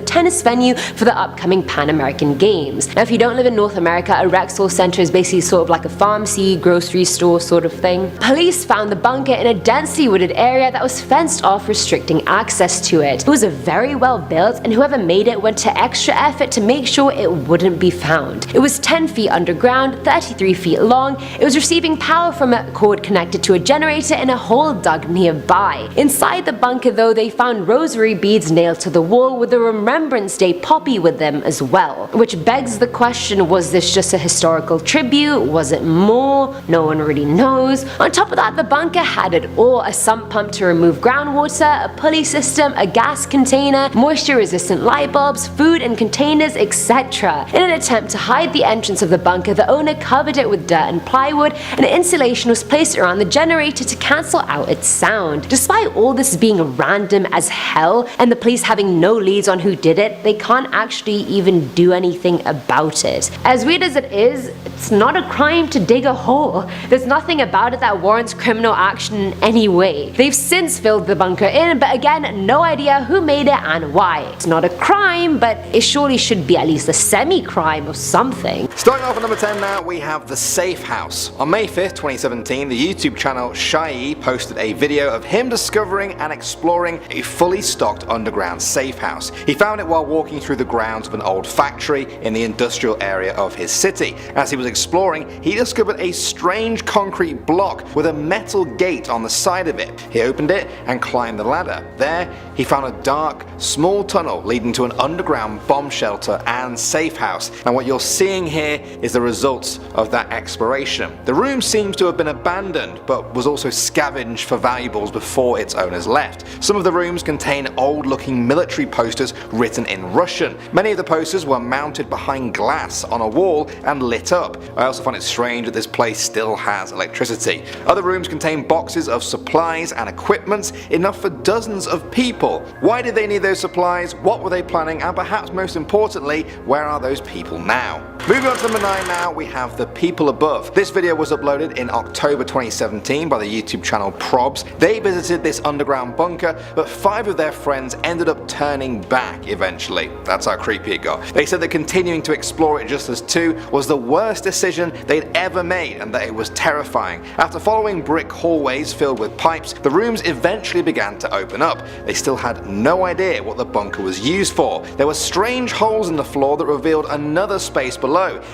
tennis venue for the upcoming Pan Pan American Games. Now if you don't live in North America, a Rexall Center is basically sort of like a pharmacy, grocery store sort of thing. Police found the bunker in a densely wooded area that was fenced off, restricting access to it. It was a very well built, and whoever made it went to extra effort to make sure it wouldn't be found. It was 10 feet underground, 33 feet long. It was receiving power from a cord connected to a generator in a hole dug nearby. Inside the bunker though, they found rosary beads nailed to the wall with a Remembrance Day poppy with them as well. Which begs the question, was this just a historical tribute? Was it more? No one really knows. On top of that, the bunker had it all: a sump pump to remove groundwater, a pulley system, a gas container, moisture resistant light bulbs, food and containers, etc. In an attempt to hide the entrance of the bunker, the owner covered it with dirt and plywood, and insulation was placed around the generator to cancel out its sound. Despite all this being random as hell, and the police having no leads on who did it, they can't actually even do anything about it. As weird as it is, it's not a crime to dig a hole. There's nothing about it that warrants criminal action in any way. They've since filled the bunker in, but again, no idea who made it and why. It's not a crime, but it surely should be at least a semi-crime or something. Starting off at number 10 now, we have the Safe House. On May 5th, 2017, the YouTube channel Shy posted a video of him discovering and exploring a fully stocked underground safe house. He found it while walking through the grounds of an old factory in the industrial area of his city. As he was exploring, he discovered a strange concrete block with a metal gate on the side of it. He opened it and climbed the ladder. There, he found a dark, small tunnel leading to an underground bomb shelter and safe house. And what you're seeing here is the results of that exploration. The room seems to have been abandoned, but was also scavenged for valuables before its owners left. Some of the rooms contain old-looking military posters written in Russian. Many of the posters were mounted behind glass on a wall and lit up. I also find it strange that this place still has electricity. Other rooms contain boxes of supplies and equipment, enough for dozens of people. Why did they need those supplies? What were they planning? And perhaps most importantly, where are those people now? Moving on to number 9 now, we have The People Above. This video was uploaded in October 2017 by the YouTube channel Probs. They visited this underground bunker, but 5 of their friends ended up turning back eventually. That's how creepy it got. They said that continuing to explore it just as 2 was the worst decision they'd ever made, and that it was terrifying. After following brick hallways filled with pipes, the rooms eventually began to open up. They still had no idea what the bunker was used for. There were strange holes in the floor that revealed another space below.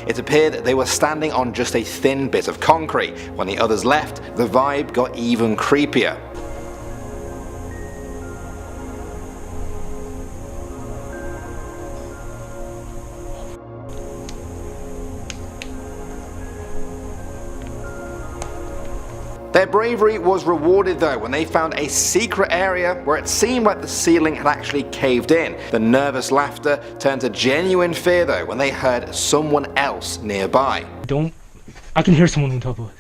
It appeared that they were standing on just a thin bit of concrete. When the others left, the vibe got even creepier. Their bravery was rewarded though when they found a secret area where it seemed like the ceiling had actually caved in. The nervous laughter turned to genuine fear though when they heard someone else nearby. I can hear someone on top of us.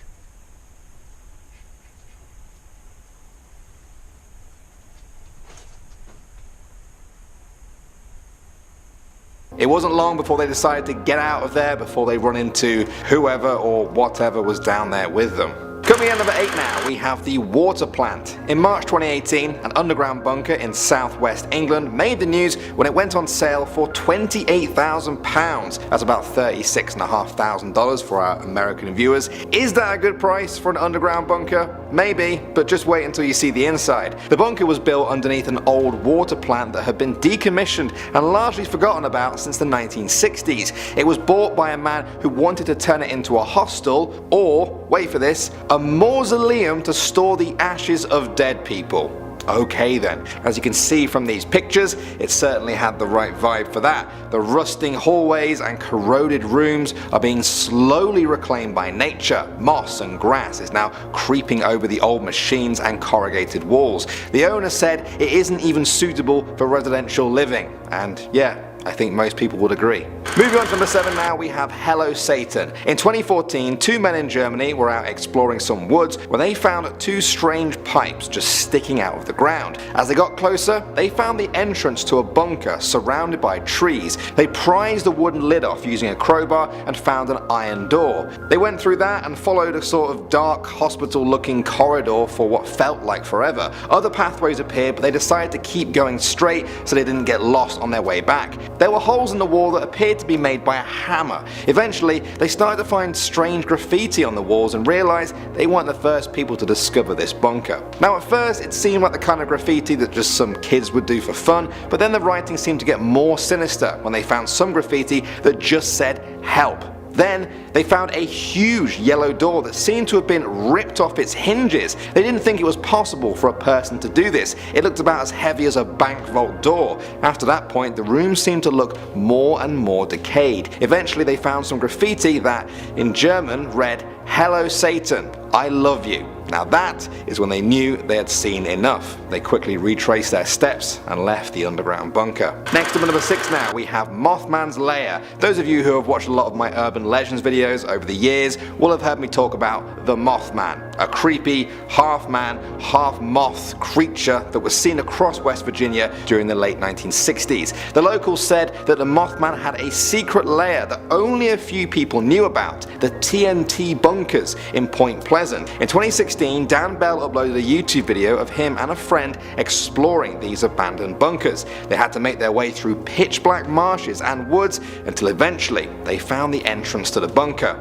It wasn't long before they decided to get out of there before they run into whoever or whatever was down there with them. Coming in at number 8 now, we have the water plant. In March 2018, an underground bunker in southwest England made the news when it went on sale for £28,000. That's about $36,500 for our American viewers. Is that a good price for an underground bunker? Maybe, but just wait until you see the inside. The bunker was built underneath an old water plant that had been decommissioned and largely forgotten about since the 1960s. It was bought by a man who wanted to turn it into a hostel, or, wait for this, a mausoleum to store the ashes of dead people. Okay then, as you can see from these pictures, it certainly had the right vibe for that. The rusting hallways and corroded rooms are being slowly reclaimed by nature. Moss and grass is now creeping over the old machines and corrugated walls. The owner said it isn't even suitable for residential living, and yeah, I think most people would agree. Moving on to number 7 now, we have Hello Satan. In 2014, 2 men in Germany were out exploring some woods when they found 2 strange pipes just sticking out of the ground. As they got closer, they found the entrance to a bunker surrounded by trees. They prized the wooden lid off using a crowbar and found an iron door. They went through that and followed a sort of dark hospital-looking corridor for what felt like forever. Other pathways appeared, but they decided to keep going straight so they didn't get lost on their way back. There were holes in the wall that appeared to to be made by a hammer. Eventually, they started to find strange graffiti on the walls and realized they weren't the first people to discover this bunker. Now at first, it seemed like the kind of graffiti that just some kids would do for fun, but then the writing seemed to get more sinister when they found some graffiti that just said "help." Then they found a huge yellow door that seemed to have been ripped off its hinges. They didn't think it was possible for a person to do this. It looked about as heavy as a bank vault door. After that point, the room seemed to look more and more decayed. Eventually they found some graffiti that, in German, read, "Hello Satan, I love you." Now that is when they knew they had seen enough. They quickly retraced their steps and left the underground bunker. Next up at number 6 now, we have Mothman's Lair. Those of you who have watched a lot of my urban legends videos over the years will have heard me talk about the Mothman, a creepy half man, half moth creature that was seen across West Virginia during the late 1960s. The locals said that the Mothman had a secret lair that only a few people knew about, the TNT bunkers in Point Pleasant. In 2016, Dan Bell uploaded a YouTube video of him and a friend exploring these abandoned bunkers. They had to make their way through pitch black marshes and woods until eventually they found the entrance to the bunker.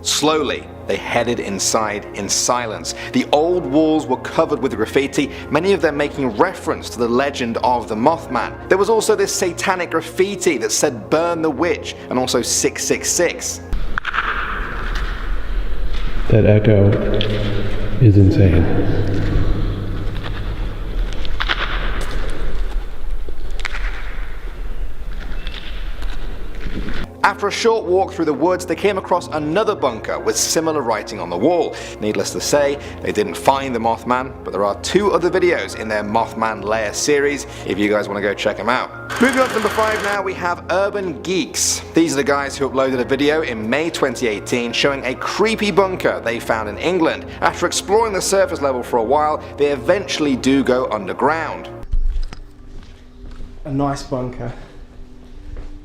Slowly, they headed inside in silence. The old walls were covered with graffiti, many of them making reference to the legend of the Mothman. There was also this satanic graffiti that said "Burn the Witch" and also 666. That echo is insane. After a short walk through the woods, they came across another bunker with similar writing on the wall. Needless to say, they didn't find the Mothman, but there are 2 other videos in their Mothman Lair series if you guys want to go check them out. Moving on to number 5 now, we have Urban Geeks. These are the guys who uploaded a video in May 2018 showing a creepy bunker they found in England. After exploring the surface level for a while, they eventually do go underground. A nice bunker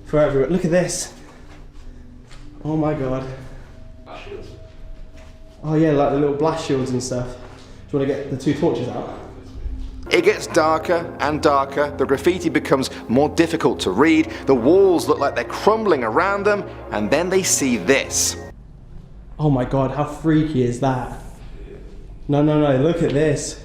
for everyone. Look at this. Oh my god. Oh yeah, like the little blast shields and stuff. Do you want to get the 2 torches out? It gets darker and darker, the graffiti becomes more difficult to read, the walls look like they're crumbling around them, and then they see this. Oh my god, how freaky is that? No, look at this.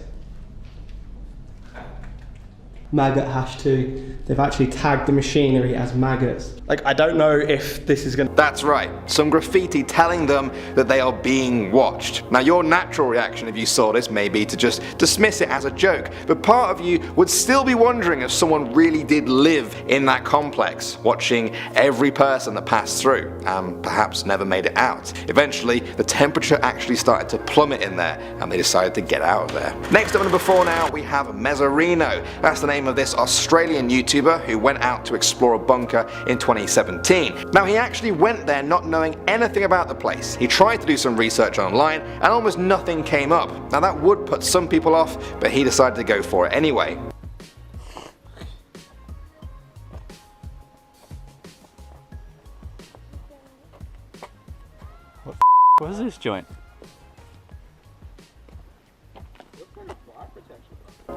Maggot #2. They've actually tagged the machinery as maggots. Like, I don't know if this is gonna... That's right, some graffiti telling them that they are being watched. Now your natural reaction if you saw this may be to just dismiss it as a joke, but part of you would still be wondering if someone really did live in that complex, watching every person that passed through, and perhaps never made it out. Eventually, the temperature actually started to plummet in there, and they decided to get out of there. Next up at number 4 now, we have Mezzarino. That's the name of this Australian YouTuber who went out to explore a bunker in 2017. Now he actually went there not knowing anything about the place. He tried to do some research online and almost nothing came up. Now that would put some people off, but he decided to go for it anyway. What is this joint?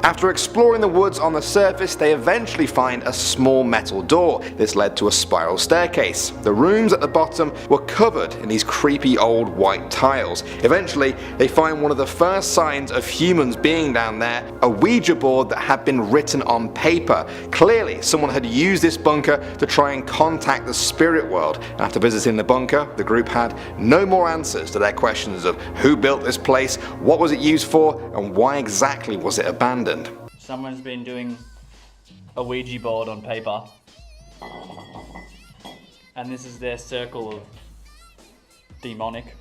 After exploring the woods on the surface, they eventually find a small metal door. This led to a spiral staircase. The rooms at the bottom were covered in these creepy old white tiles. Eventually, they find one of the first signs of humans being down there, a Ouija board that had been written on paper. Clearly, someone had used this bunker to try and contact the spirit world. After visiting the bunker, the group had no more answers to their questions of who built this place, what was it used for, and why exactly was it abandoned. Someone's been doing a Ouija board on paper. And this is their circle of demonic.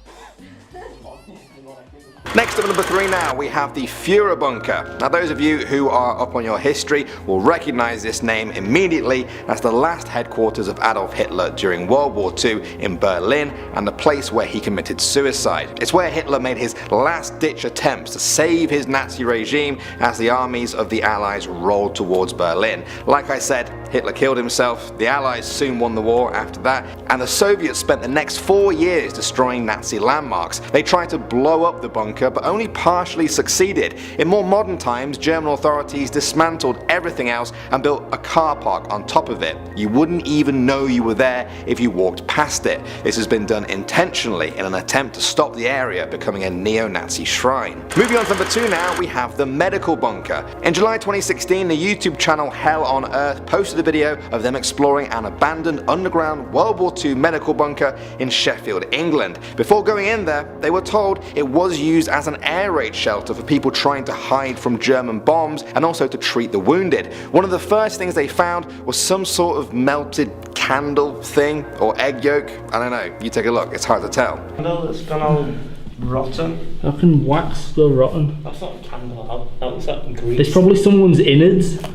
Next up at number 3 now, we have the Führer Bunker. Now those of you who are up on your history will recognize this name immediately as the last headquarters of Adolf Hitler during World War II in Berlin and the place where he committed suicide. It's where Hitler made his last ditch attempts to save his Nazi regime as the armies of the Allies rolled towards Berlin. Like I said, Hitler killed himself, the Allies soon won the war after that, and the Soviets spent the next 4 years destroying Nazi landmarks. They tried to blow up the bunker, but only partially succeeded. In more modern times, German authorities dismantled everything else and built a car park on top of it. You wouldn't even know you were there if you walked past it. This has been done intentionally in an attempt to stop the area becoming a neo-Nazi shrine. Moving on to number 2 now, we have the medical bunker. In July 2016, the YouTube channel Hell on Earth posted a video of them exploring an abandoned underground World War II medical bunker in Sheffield, England. Before going in there, they were told it was used as an air raid shelter for people trying to hide from German bombs and also to treat the wounded. One of the first things they found was some sort of melted candle thing or egg yolk. I don't know, you take a look, it's hard to tell. Candle that's gone all rotten. How can wax go rotten? That's not a candle, how is that in Greece? It's probably someone's innards. I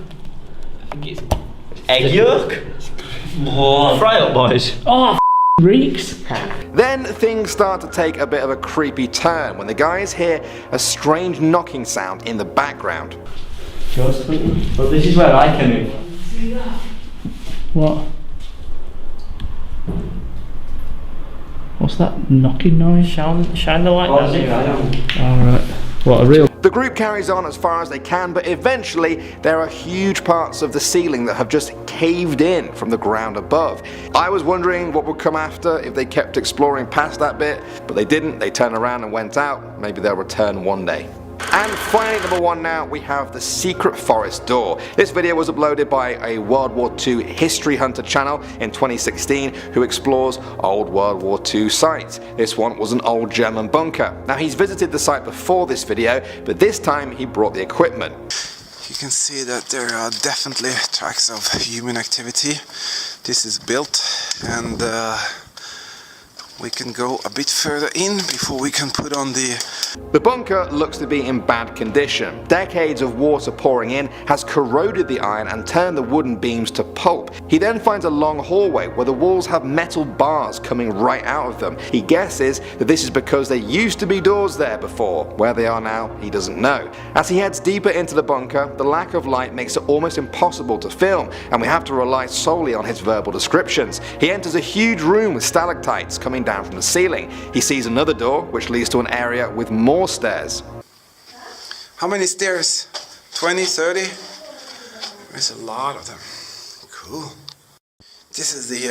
think it's egg yolk? Fry up, boys. Oh, reeks. Then things start to take a bit of a creepy turn when the guys hear a strange knocking sound in the background. Ghost hunting? Well, this is where I came in. What? What's that knocking noise? Shine the light down. Alright. What, a real... The group carries on as far as they can, but eventually there are huge parts of the ceiling that have just caved in from the ground above. I was wondering what would come after if they kept exploring past that bit, but they didn't. They turned around and went out. Maybe they'll return one day. And finally, number 1 now, we have the secret forest door. This video was uploaded by a World War II history hunter channel in 2016 who explores old World War II sites. This one was an old German bunker. Now, he's visited the site before this video, but this time he brought the equipment. You can see that there are definitely tracks of human activity. This is built, and we can go a bit further in before we can put on the... The bunker looks to be in bad condition. Decades of water pouring in has corroded the iron and turned the wooden beams to pulp. He then finds a long hallway where the walls have metal bars coming right out of them. He guesses that this is because there used to be doors there before. Where they are now, he doesn't know. As he heads deeper into the bunker, the lack of light makes it almost impossible to film, and we have to rely solely on his verbal descriptions. He enters a huge room with stalactites coming down from the ceiling. He sees another door which leads to an area with more stairs. How many stairs? 20, 30? There's a lot of them. Cool. This is the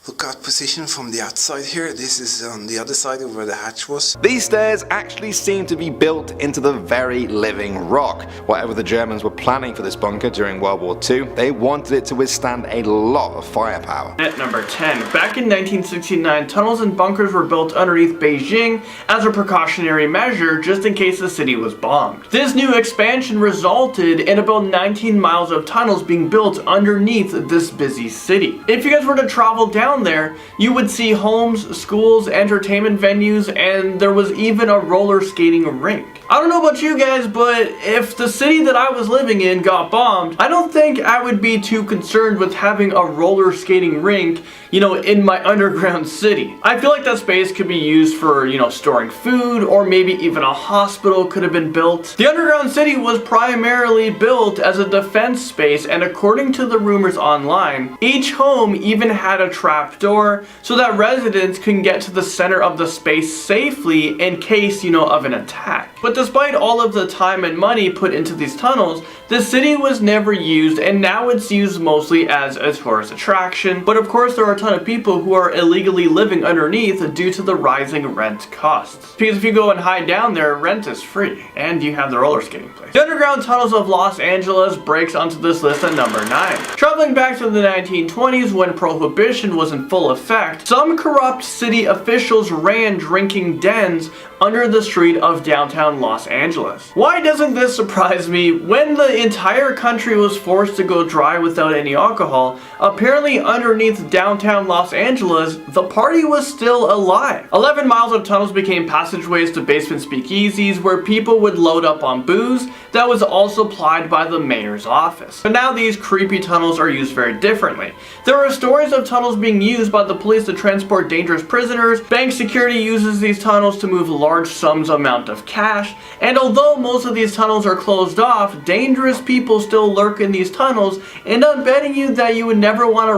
lookout position from the outside here. This is on the other side of where the hatch was. These stairs actually seem to be built into the very living rock. Whatever the Germans were planning for this bunker during World War II, they wanted it to withstand a lot of firepower. At number 10, back in 1969, tunnels and bunkers were built underneath Beijing as a precautionary measure just in case the city was bombed. This new expansion resulted in about 19 miles of tunnels being built underneath this busy city. If you guys were to travel down there, you would see homes, schools, entertainment venues, and there was even a roller skating rink. I don't know about you guys, but if the city that I was living in got bombed, I don't think I would be too concerned with having a roller skating rink, in my underground city. I feel like that space could be used for, storing food, or maybe even a hospital could have been built. The underground city was primarily built as a defense space, and according to the rumors online, each home even had a trap door so that residents can get to the center of the space safely in case, of an attack. But despite all of the time and money put into these tunnels, the city was never used, and now it's used mostly as a tourist attraction. But of course there are a ton of people who are illegally living underneath due to the rising rent costs. Because if you go and hide down there, rent is free, and you have the roller skating place. The underground tunnels of Los Angeles breaks onto this list at number 9. Traveling back to the 1920s when prohibition was in full effect, some corrupt city officials ran drinking dens under the street of downtown Los Angeles. Why doesn't this surprise me? When the entire country was forced to go dry without any alcohol, apparently underneath downtown Los Angeles, the party was still alive. 11 miles of tunnels became passageways to basement speakeasies where people would load up on booze that was also supplied by the mayor's office. But now these creepy tunnels are used very differently. There are stories of tunnels being being used by the police to transport dangerous prisoners. Bank security uses these tunnels to move large sums amount of cash. And although most of these tunnels are closed off, dangerous people still lurk in these tunnels, and I'm betting you that you would never want to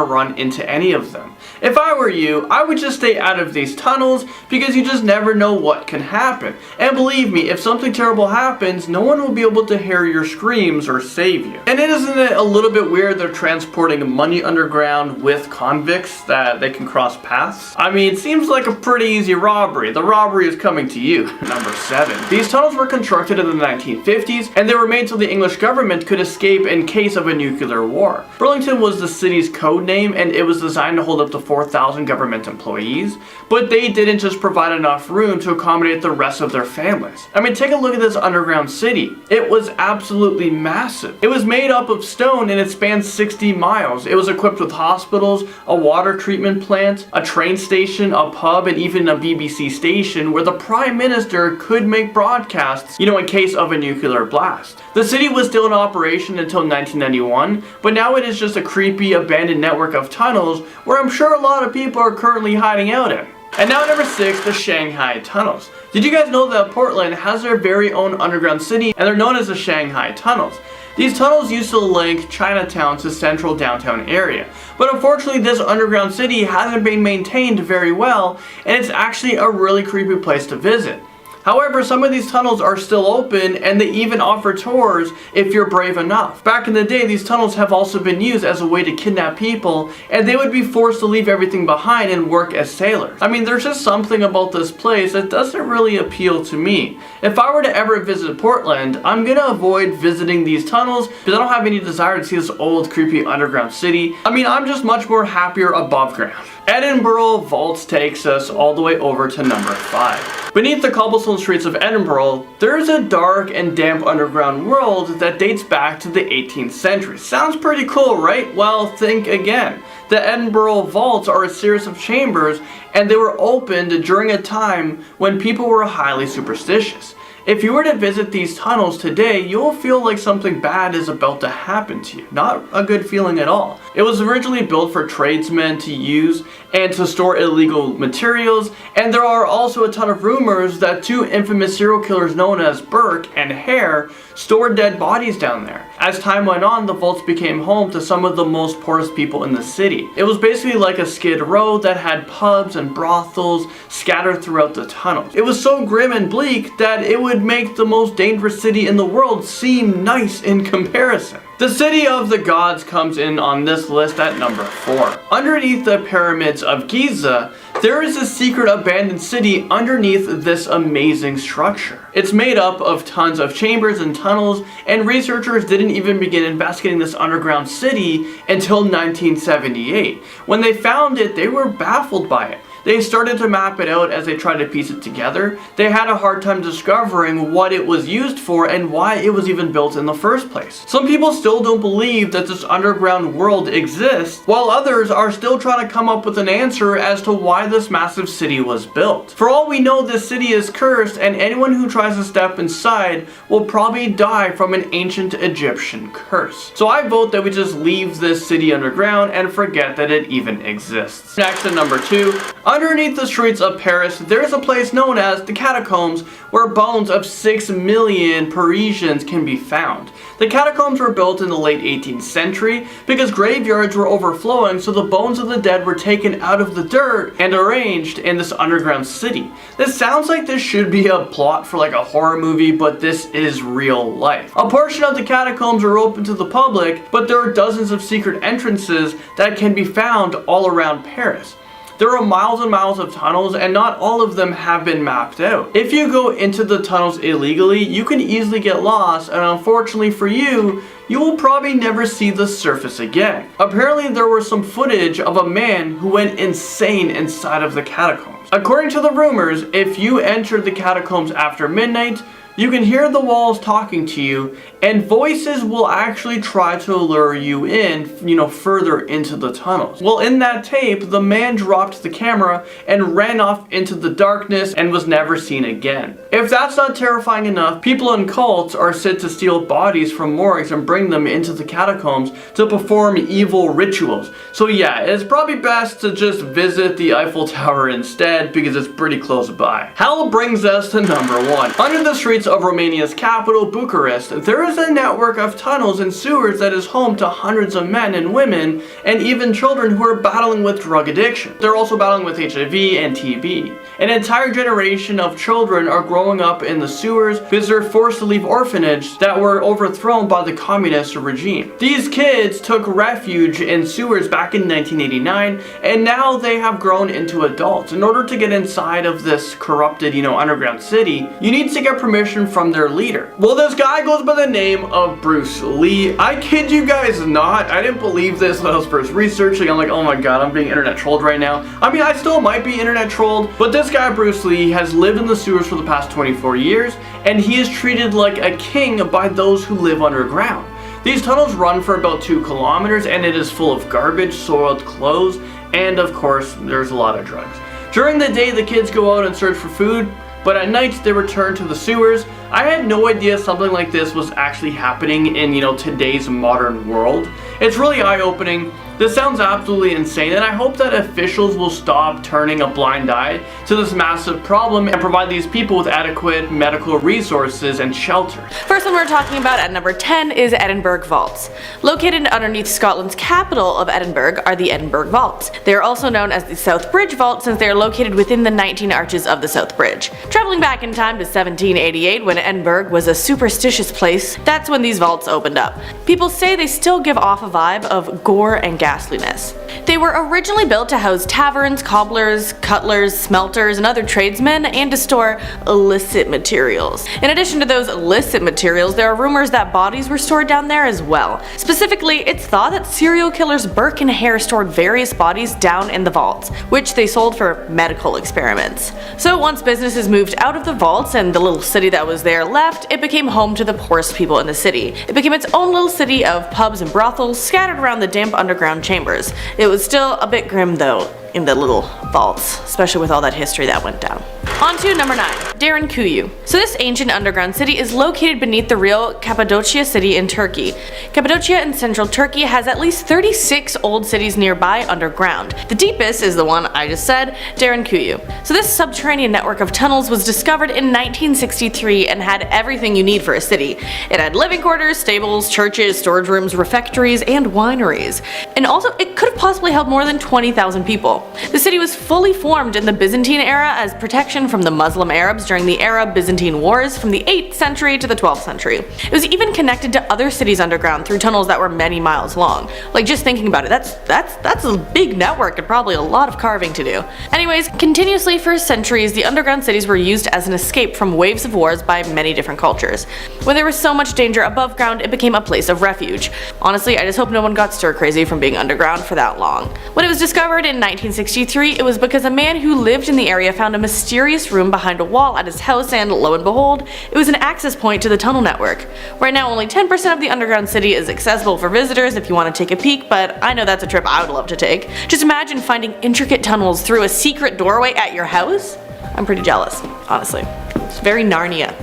run into any of them. If I were you, I would just stay out of these tunnels because you just never know what can happen. And believe me, if something terrible happens, no one will be able to hear your screams or save you. And isn't it a little bit weird they're transporting money underground with convicts that they can cross paths? I mean, it seems like a pretty easy robbery. The robbery is coming to you. Number 7. These tunnels were constructed in the 1950s, and they were made so the English government could escape in case of a nuclear war. Burlington was the city's code name, and it was designed to hold up to 4,000 government employees, but they didn't just provide enough room to accommodate the rest of their families. I mean, take a look at this underground city. It was absolutely massive. It was made up of stone and it spanned 60 miles. It was equipped with hospitals, a water treatment plant, a train station, a pub, and even a BBC station where the Prime Minister could make broadcasts, in case of a nuclear blast. The city was still in operation until 1991, but now it is just a creepy, abandoned network of tunnels where I'm sure a lot of people are currently hiding out in. And now number 6, the Shanghai tunnels. Did you guys know that Portland has their very own underground city, and they're known as the Shanghai tunnels? These tunnels used to link Chinatown to central downtown area, but unfortunately this underground city hasn't been maintained very well, and it's actually a really creepy place to visit. However, some of these tunnels are still open, and they even offer tours if you're brave enough. Back in the day, these tunnels have also been used as a way to kidnap people, and they would be forced to leave everything behind and work as sailors. I mean, there's just something about this place that doesn't really appeal to me. If I were to ever visit Portland, I'm gonna avoid visiting these tunnels because I don't have any desire to see this old, creepy underground city. I mean, I'm just much more happier above ground. Edinburgh Vaults takes us all the way over to number 5. Beneath the cobblestone streets of Edinburgh, there is a dark and damp underground world that dates back to the 18th century. Sounds pretty cool, right? Well, think again. The Edinburgh Vaults are a series of chambers, and they were opened during a time when people were highly superstitious. If you were to visit these tunnels today, you'll feel like something bad is about to happen to you. Not a good feeling at all. It was originally built for tradesmen to use and to store illegal materials, and there are also a ton of rumors that 2 infamous serial killers known as Burke and Hare stored dead bodies down there. As time went on, the vaults became home to some of the most poorest people in the city. It was basically like a Skid Row that had pubs and brothels scattered throughout the tunnels. It was so grim and bleak that it would make the most dangerous city in the world seem nice in comparison. The City of the Gods comes in on this list at number 4. Underneath the pyramids of Giza, there is a secret abandoned city underneath this amazing structure. It's made up of tons of chambers and tunnels, and researchers didn't even begin investigating this underground city until 1978. When they found it, they were baffled by it. They started to map it out as they tried to piece it together. They had a hard time discovering what it was used for and why it was even built in the first place. Some people still don't believe that this underground world exists, while others are still trying to come up with an answer as to why this massive city was built. For all we know, this city is cursed, and anyone who tries to step inside will probably die from an ancient Egyptian curse. So I vote that we just leave this city underground and forget that it even exists. Next at number 2. Underneath the streets of Paris, there is a place known as the Catacombs, where bones of 6 million Parisians can be found. The catacombs were built in the late 18th century because graveyards were overflowing, so the bones of the dead were taken out of the dirt and arranged in this underground city. This sounds like this should be a plot for like a horror movie, but this is real life. A portion of the catacombs are open to the public, but there are dozens of secret entrances that can be found all around Paris. There are miles and miles of tunnels, and not all of them have been mapped out. If you go into the tunnels illegally, you can easily get lost, and unfortunately for you, you will probably never see the surface again. Apparently there was some footage of a man who went insane inside of the catacombs. According to the rumors, if you entered the catacombs after midnight, you can hear the walls talking to you, and voices will actually try to lure you in, further into the tunnels. Well, in that tape, the man dropped the camera and ran off into the darkness and was never seen again. If that's not terrifying enough, people in cults are said to steal bodies from morgues and bring them into the catacombs to perform evil rituals. So yeah, it's probably best to just visit the Eiffel Tower instead because it's pretty close by. Hell brings us to number 1. Under the streets of Romania's capital, Bucharest, there is a network of tunnels and sewers that is home to hundreds of men and women and even children who are battling with drug addiction. They're also battling with HIV and TB. An entire generation of children are growing up in the sewers because they're forced to leave orphanages that were overthrown by the communist regime. These kids took refuge in sewers back in 1989, and now they have grown into adults. In order to get inside of this corrupted, underground city, you need to get permission from their leader. Well, this guy goes by the name of Bruce Lee. I kid you guys not, I didn't believe this when I was first researching. I'm like, oh my god, I'm being internet trolled right now. I mean, I still might be internet trolled, but this guy Bruce Lee has lived in the sewers for the past 24 years, and he is treated like a king by those who live underground. These tunnels run for about 2 kilometers, and it is full of garbage, soiled clothes, and of course, there's a lot of drugs. During the day, the kids go out and search for food, but at night they return to the sewers. I had no idea something like this was actually happening in, today's modern world. It's really eye-opening. This sounds absolutely insane, and I hope that officials will stop turning a blind eye to this massive problem and provide these people with adequate medical resources and shelter. First one we're talking about at number 10 is Edinburgh Vaults. Located underneath Scotland's capital of Edinburgh are the Edinburgh Vaults. They are also known as the South Bridge Vault since they are located within the 19 arches of the South Bridge. Traveling back in time to 1788 when Edinburgh was a superstitious place, that's when these vaults opened up. People say they still give off a vibe of gore and ghastliness. They were originally built to house taverns, cobblers, cutlers, smelters, and other tradesmen, and to store illicit materials. In addition to those illicit materials, there are rumors that bodies were stored down there as well. Specifically, it's thought that serial killers Burke and Hare stored various bodies down in the vaults, which they sold for medical experiments. So once businesses moved out of the vaults and the little city that was there left, it became home to the poorest people in the city. It became its own little city of pubs and brothels scattered around the damp underground chambers. It was still a bit grim though in the little vaults, especially with all that history that went down. On to number 9, Derinkuyu. So this ancient underground city is located beneath the real Cappadocia city in Turkey. Cappadocia in central Turkey has at least 36 old cities nearby underground. The deepest is the one I just said, Derinkuyu. So this subterranean network of tunnels was discovered in 1963 and had everything you need for a city. It had living quarters, stables, churches, storage rooms, refectories, and wineries. And also, it could have possibly held more than 20,000 people. The city was fully formed in the Byzantine era as protection from the Muslim Arabs during the Arab-Byzantine Wars from the 8th century to the 12th century. It was even connected to other cities underground through tunnels that were many miles long. Like, just thinking about it, that's a big network and probably a lot of carving to do. Anyways, continuously for centuries, the underground cities were used as an escape from waves of wars by many different cultures. When there was so much danger above ground, it became a place of refuge. Honestly, I just hope no one got stir crazy from being underground for that long. When it was discovered in 1963, it was because a man who lived in the area found a mysterious room behind a wall at his house, and lo and behold, it was an access point to the tunnel network. Right now, only 10% of the underground city is accessible for visitors if you want to take a peek, but I know that's a trip I would love to take. Just imagine finding intricate tunnels through a secret doorway at your house. I'm pretty jealous, honestly. It's very Narnia,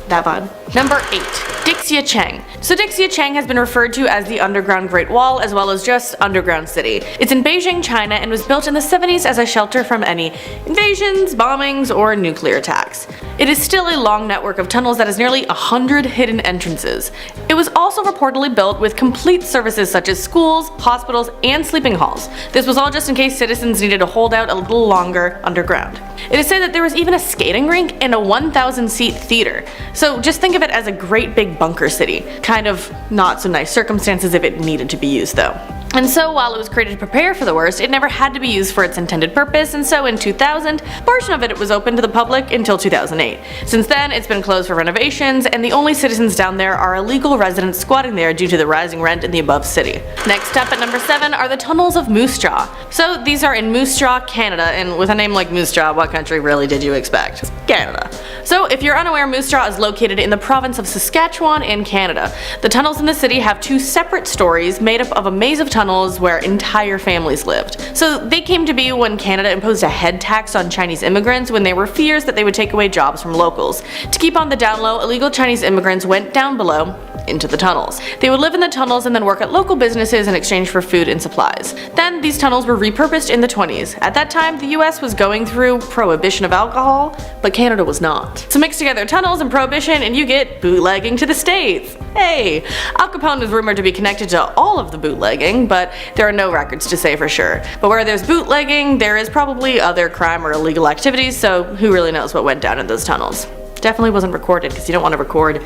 that vibe. Number 8, Dixia Cheng. So Dixia Cheng has been referred to as the Underground Great Wall as well as just Underground City. It's in Beijing, China, and was built in the 70s as a shelter from any invasions, bombings, or nuclear attacks. It is still a long network of tunnels that has nearly 100 hidden entrances. It was also reportedly built with complete services such as schools, hospitals, and sleeping halls. This was all just in case citizens needed to hold out a little longer underground. It is said that there was even a skating rink and a 1,000-seat theater. So just think of it as a great big bunker city. Kind of not so nice circumstances if it needed to be used though. And so while it was created to prepare for the worst, it never had to be used for its intended purpose, and so in 2000, a portion of it was open to the public until 2008. Since then, it's been closed for renovations, and the only citizens down there are illegal residents squatting there due to the rising rent in the above city. Next up at number 7 are the tunnels of Moose Jaw. So these are in Moose Jaw, Canada, and with a name like Moose Jaw, what country really did you expect? Canada. So if you're unaware, Moose Jaw is located in the province of Saskatchewan in Canada. The tunnels in the city have 2 separate stories made up of a maze of tunnels where entire families lived. So they came to be when Canada imposed a head tax on Chinese immigrants when there were fears that they would take away jobs from locals. To keep on the down low, illegal Chinese immigrants went down below into the tunnels. They would live in the tunnels and then work at local businesses in exchange for food and supplies. Then these tunnels were repurposed in the 20s. At that time, the US was going through prohibition of alcohol, but Canada was not. So mix together tunnels and prohibition and you get bootlegging to the States. Hey! Al Capone is rumored to be connected to all of the bootlegging, but there are no records to say for sure. But where there's bootlegging, there is probably other crime or illegal activities, so who really knows what went down in those tunnels. Definitely wasn't recorded because you don't want to record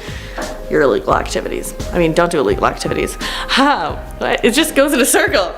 your illegal activities. I mean, don't do illegal activities. It just goes in a circle.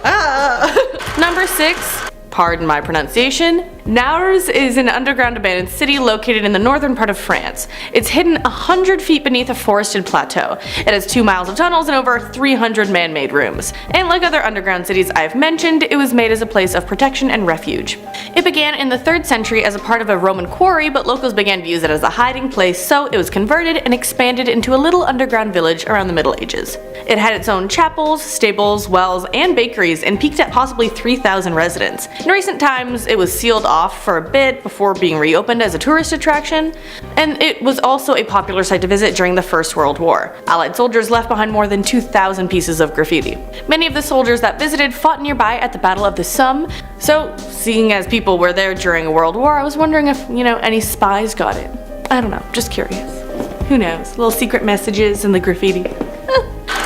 Number 6. Pardon my pronunciation. Naurs is an underground abandoned city located in the northern part of France. It's hidden 100 feet beneath a forested plateau. It has 2 miles of tunnels and over 300 man-made rooms. And like other underground cities I've mentioned, it was made as a place of protection and refuge. It began in the 3rd century as a part of a Roman quarry, but locals began to use it as a hiding place, so it was converted and expanded into a little underground village around the Middle Ages. It had its own chapels, stables, wells, and bakeries, and peaked at possibly 3,000 residents. In recent times, it was sealed off for a bit before being reopened as a tourist attraction, and it was also a popular site to visit during the First World War. Allied soldiers left behind more than 2,000 pieces of graffiti. Many of the soldiers that visited fought nearby at the Battle of the Somme, so seeing as people were there during a world war, I was wondering if, any spies got it. I don't know, just curious. Who knows? Little secret messages in the graffiti.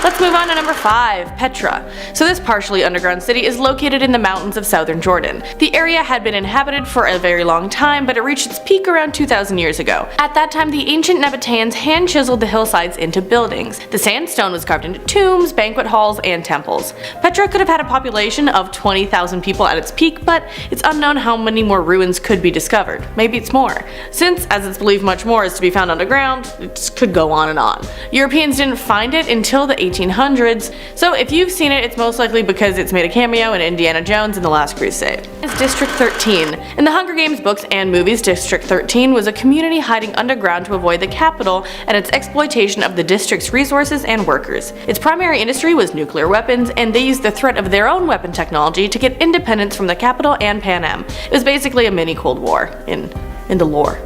Let's move on to number 5, Petra. So this partially underground city is located in the mountains of southern Jordan. The area had been inhabited for a very long time, but it reached its peak around 2,000 years ago. At that time, the ancient Nabateans hand-chiseled the hillsides into buildings. The sandstone was carved into tombs, banquet halls, and temples. Petra could have had a population of 20,000 people at its peak, but it's unknown how many more ruins could be discovered. Maybe it's more. Since, as it's believed, much more is to be found underground, it just could go on and on. Europeans didn't find it until the 1800s, so if you've seen it, it's most likely because it's made a cameo in Indiana Jones and The Last Crusade. It's District 13. In the Hunger Games books and movies, District 13 was a community hiding underground to avoid the capital and its exploitation of the district's resources and workers. Its primary industry was nuclear weapons, and they used the threat of their own weapon technology to get independence from the capital and Pan Am. It was basically a mini Cold War in the lore,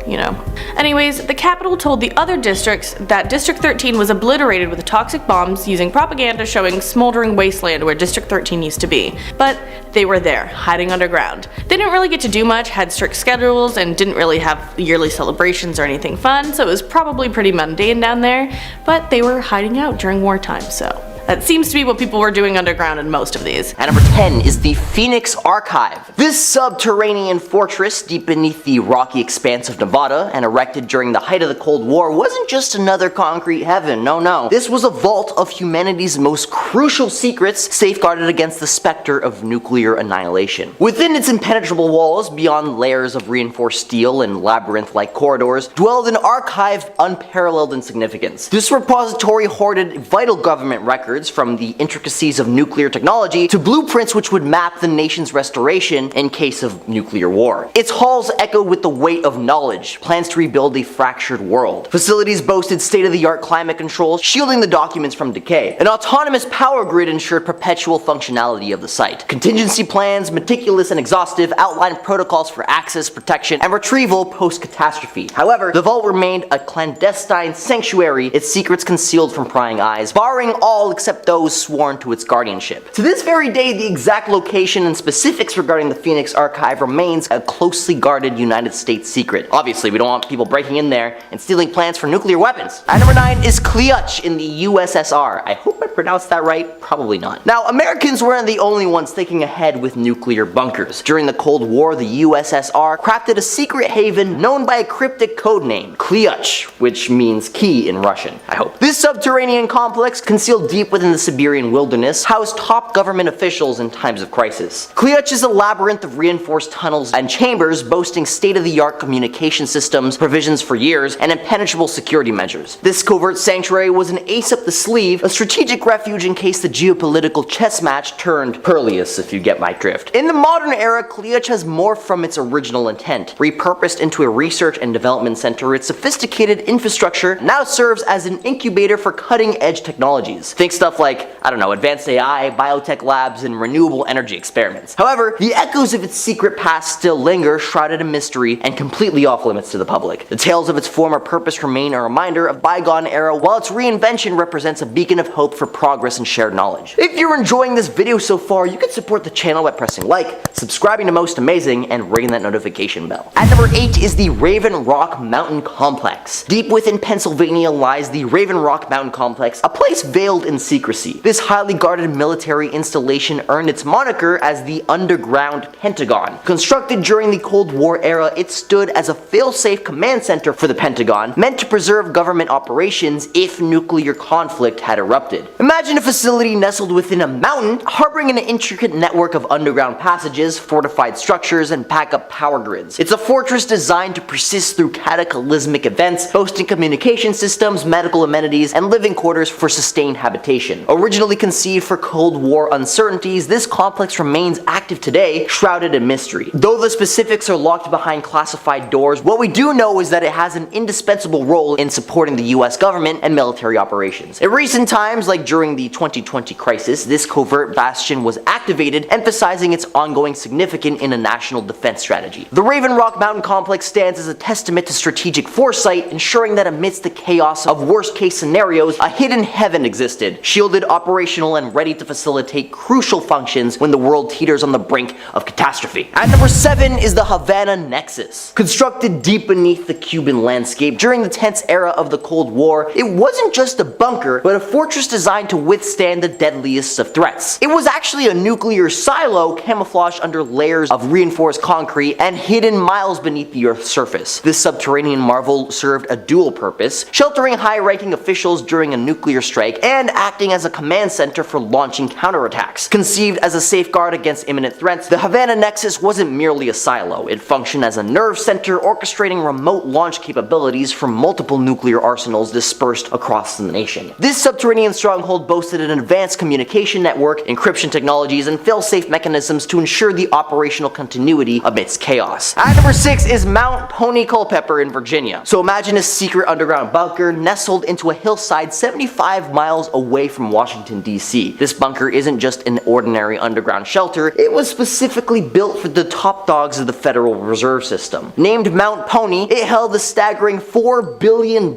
Anyways, the capital told the other districts that District 13 was obliterated with toxic bombs using propaganda showing smoldering wasteland where District 13 used to be. But they were there, hiding underground. They didn't really get to do much, had strict schedules, and didn't really have yearly celebrations or anything fun, so it was probably pretty mundane down there, but they were hiding out during wartime, so that seems to be what people were doing underground in most of these. At number 10 is the Phoenix Archive. This subterranean fortress deep beneath the rocky expanse of Nevada and erected during the height of the Cold War wasn't just another concrete heaven, no. This was a vault of humanity's most crucial secrets, safeguarded against the specter of nuclear annihilation. Within its impenetrable walls, beyond layers of reinforced steel and labyrinth-like corridors, dwelled an archive unparalleled in significance. This repository hoarded vital government records from the intricacies of nuclear technology to blueprints which would map the nation's restoration in case of nuclear war. Its halls echoed with the weight of knowledge, plans to rebuild a fractured world. Facilities boasted state-of-the-art climate controls, shielding the documents from decay. An autonomous power grid ensured perpetual functionality of the site. Contingency plans, meticulous and exhaustive, outlined protocols for access, protection, and retrieval post-catastrophe. However, the vault remained a clandestine sanctuary, its secrets concealed from prying eyes, barring all except those sworn to its guardianship. To this very day, the exact location and specifics regarding the Phoenix Archive remains a closely guarded United States secret. Obviously, we don't want people breaking in there and stealing plans for nuclear weapons. At number 9 is Kliuch in the USSR. I hope I pronounced that right? Probably not. Now, Americans weren't the only ones thinking ahead with nuclear bunkers. During the Cold War, the USSR crafted a secret haven known by a cryptic code name, Clyuch, which means key in Russian, I hope. This subterranean complex, concealed deep within the Siberian wilderness, housed top government officials in times of crisis. Clyuch is a labyrinth of reinforced tunnels and chambers boasting state-of-the-art communication systems, provisions for years, and impenetrable security measures. This covert sanctuary was an ace up the sleeve, a strategic refuge in case the geopolitical chess match turned perilous, if you get my drift. In the modern era, Clyuch has morphed from its original intent. Repurposed into a research and development center, its sophisticated infrastructure now serves as an incubator for cutting-edge technologies. Think stuff like, I don't know, advanced AI, biotech labs, and renewable energy experiments. However, the echoes of its secret past still linger, shrouded in mystery and completely off limits to the public. The tales of its former purpose remain a reminder of bygone era, while its reinvention represents a beacon of hope for progress and shared knowledge. If you're enjoying this video so far, you can support the channel by pressing like, subscribing to Most Amazing, and ringing that notification bell. At number 8 is the Raven Rock Mountain Complex. Deep within Pennsylvania lies the Raven Rock Mountain Complex, a place veiled in secrecy. This highly guarded military installation earned its moniker as the Underground Pentagon. Constructed during the Cold War era, it stood as a fail-safe command center for the Pentagon, meant to preserve government operations if nuclear conflict had erupted. Imagine a facility nestled within a mountain, harboring an intricate network of underground passages, fortified structures, and backup power grids. It's a fortress designed to persist through cataclysmic events, boasting communication systems, medical amenities, and living quarters for sustained habitation. Originally conceived for Cold War uncertainties, this complex remains active today, shrouded in mystery. Though the specifics are locked behind classified doors, what we do know is that it has an indispensable role in supporting the US government and military operations. In recent times, like during the 2020 crisis, this covert bastion was activated, emphasizing its ongoing significance in a national defense strategy. The Raven Rock Mountain Complex stands as a testament to strategic foresight, ensuring that amidst the chaos of worst-case scenarios, a hidden heaven existed, shielded, operational, and ready to facilitate crucial functions when the world teeters on the brink of catastrophe. At number 7 is the Havana Nexus. Constructed deep beneath the Cuban landscape during the tense era of the Cold War, it wasn't just a bunker, but a fortress designed to withstand the deadliest of threats. It was actually a nuclear silo camouflaged under layers of reinforced concrete and hidden miles beneath the Earth's surface. This subterranean marvel served a dual purpose, sheltering high-ranking officials during a nuclear strike and acting as a command center for launching counterattacks. Conceived as a safeguard against imminent threats, the Havana Nexus wasn't merely a silo. It functioned as a nerve center, orchestrating remote launch capabilities from multiple nuclear arsenals dispersed across the nation. This subterranean stronghold boasted an advanced communication network, encryption technologies, and fail-safe mechanisms to ensure the operational continuity amidst chaos. At number 6 is Mount Pony Culpeper in Virginia. So imagine a secret underground bunker nestled into a hillside 75 miles away from Washington, D.C. This bunker isn't just an ordinary underground shelter, it was specifically built for the top dogs of the Federal Reserve System. Named Mount Pony, it held a staggering $4 billion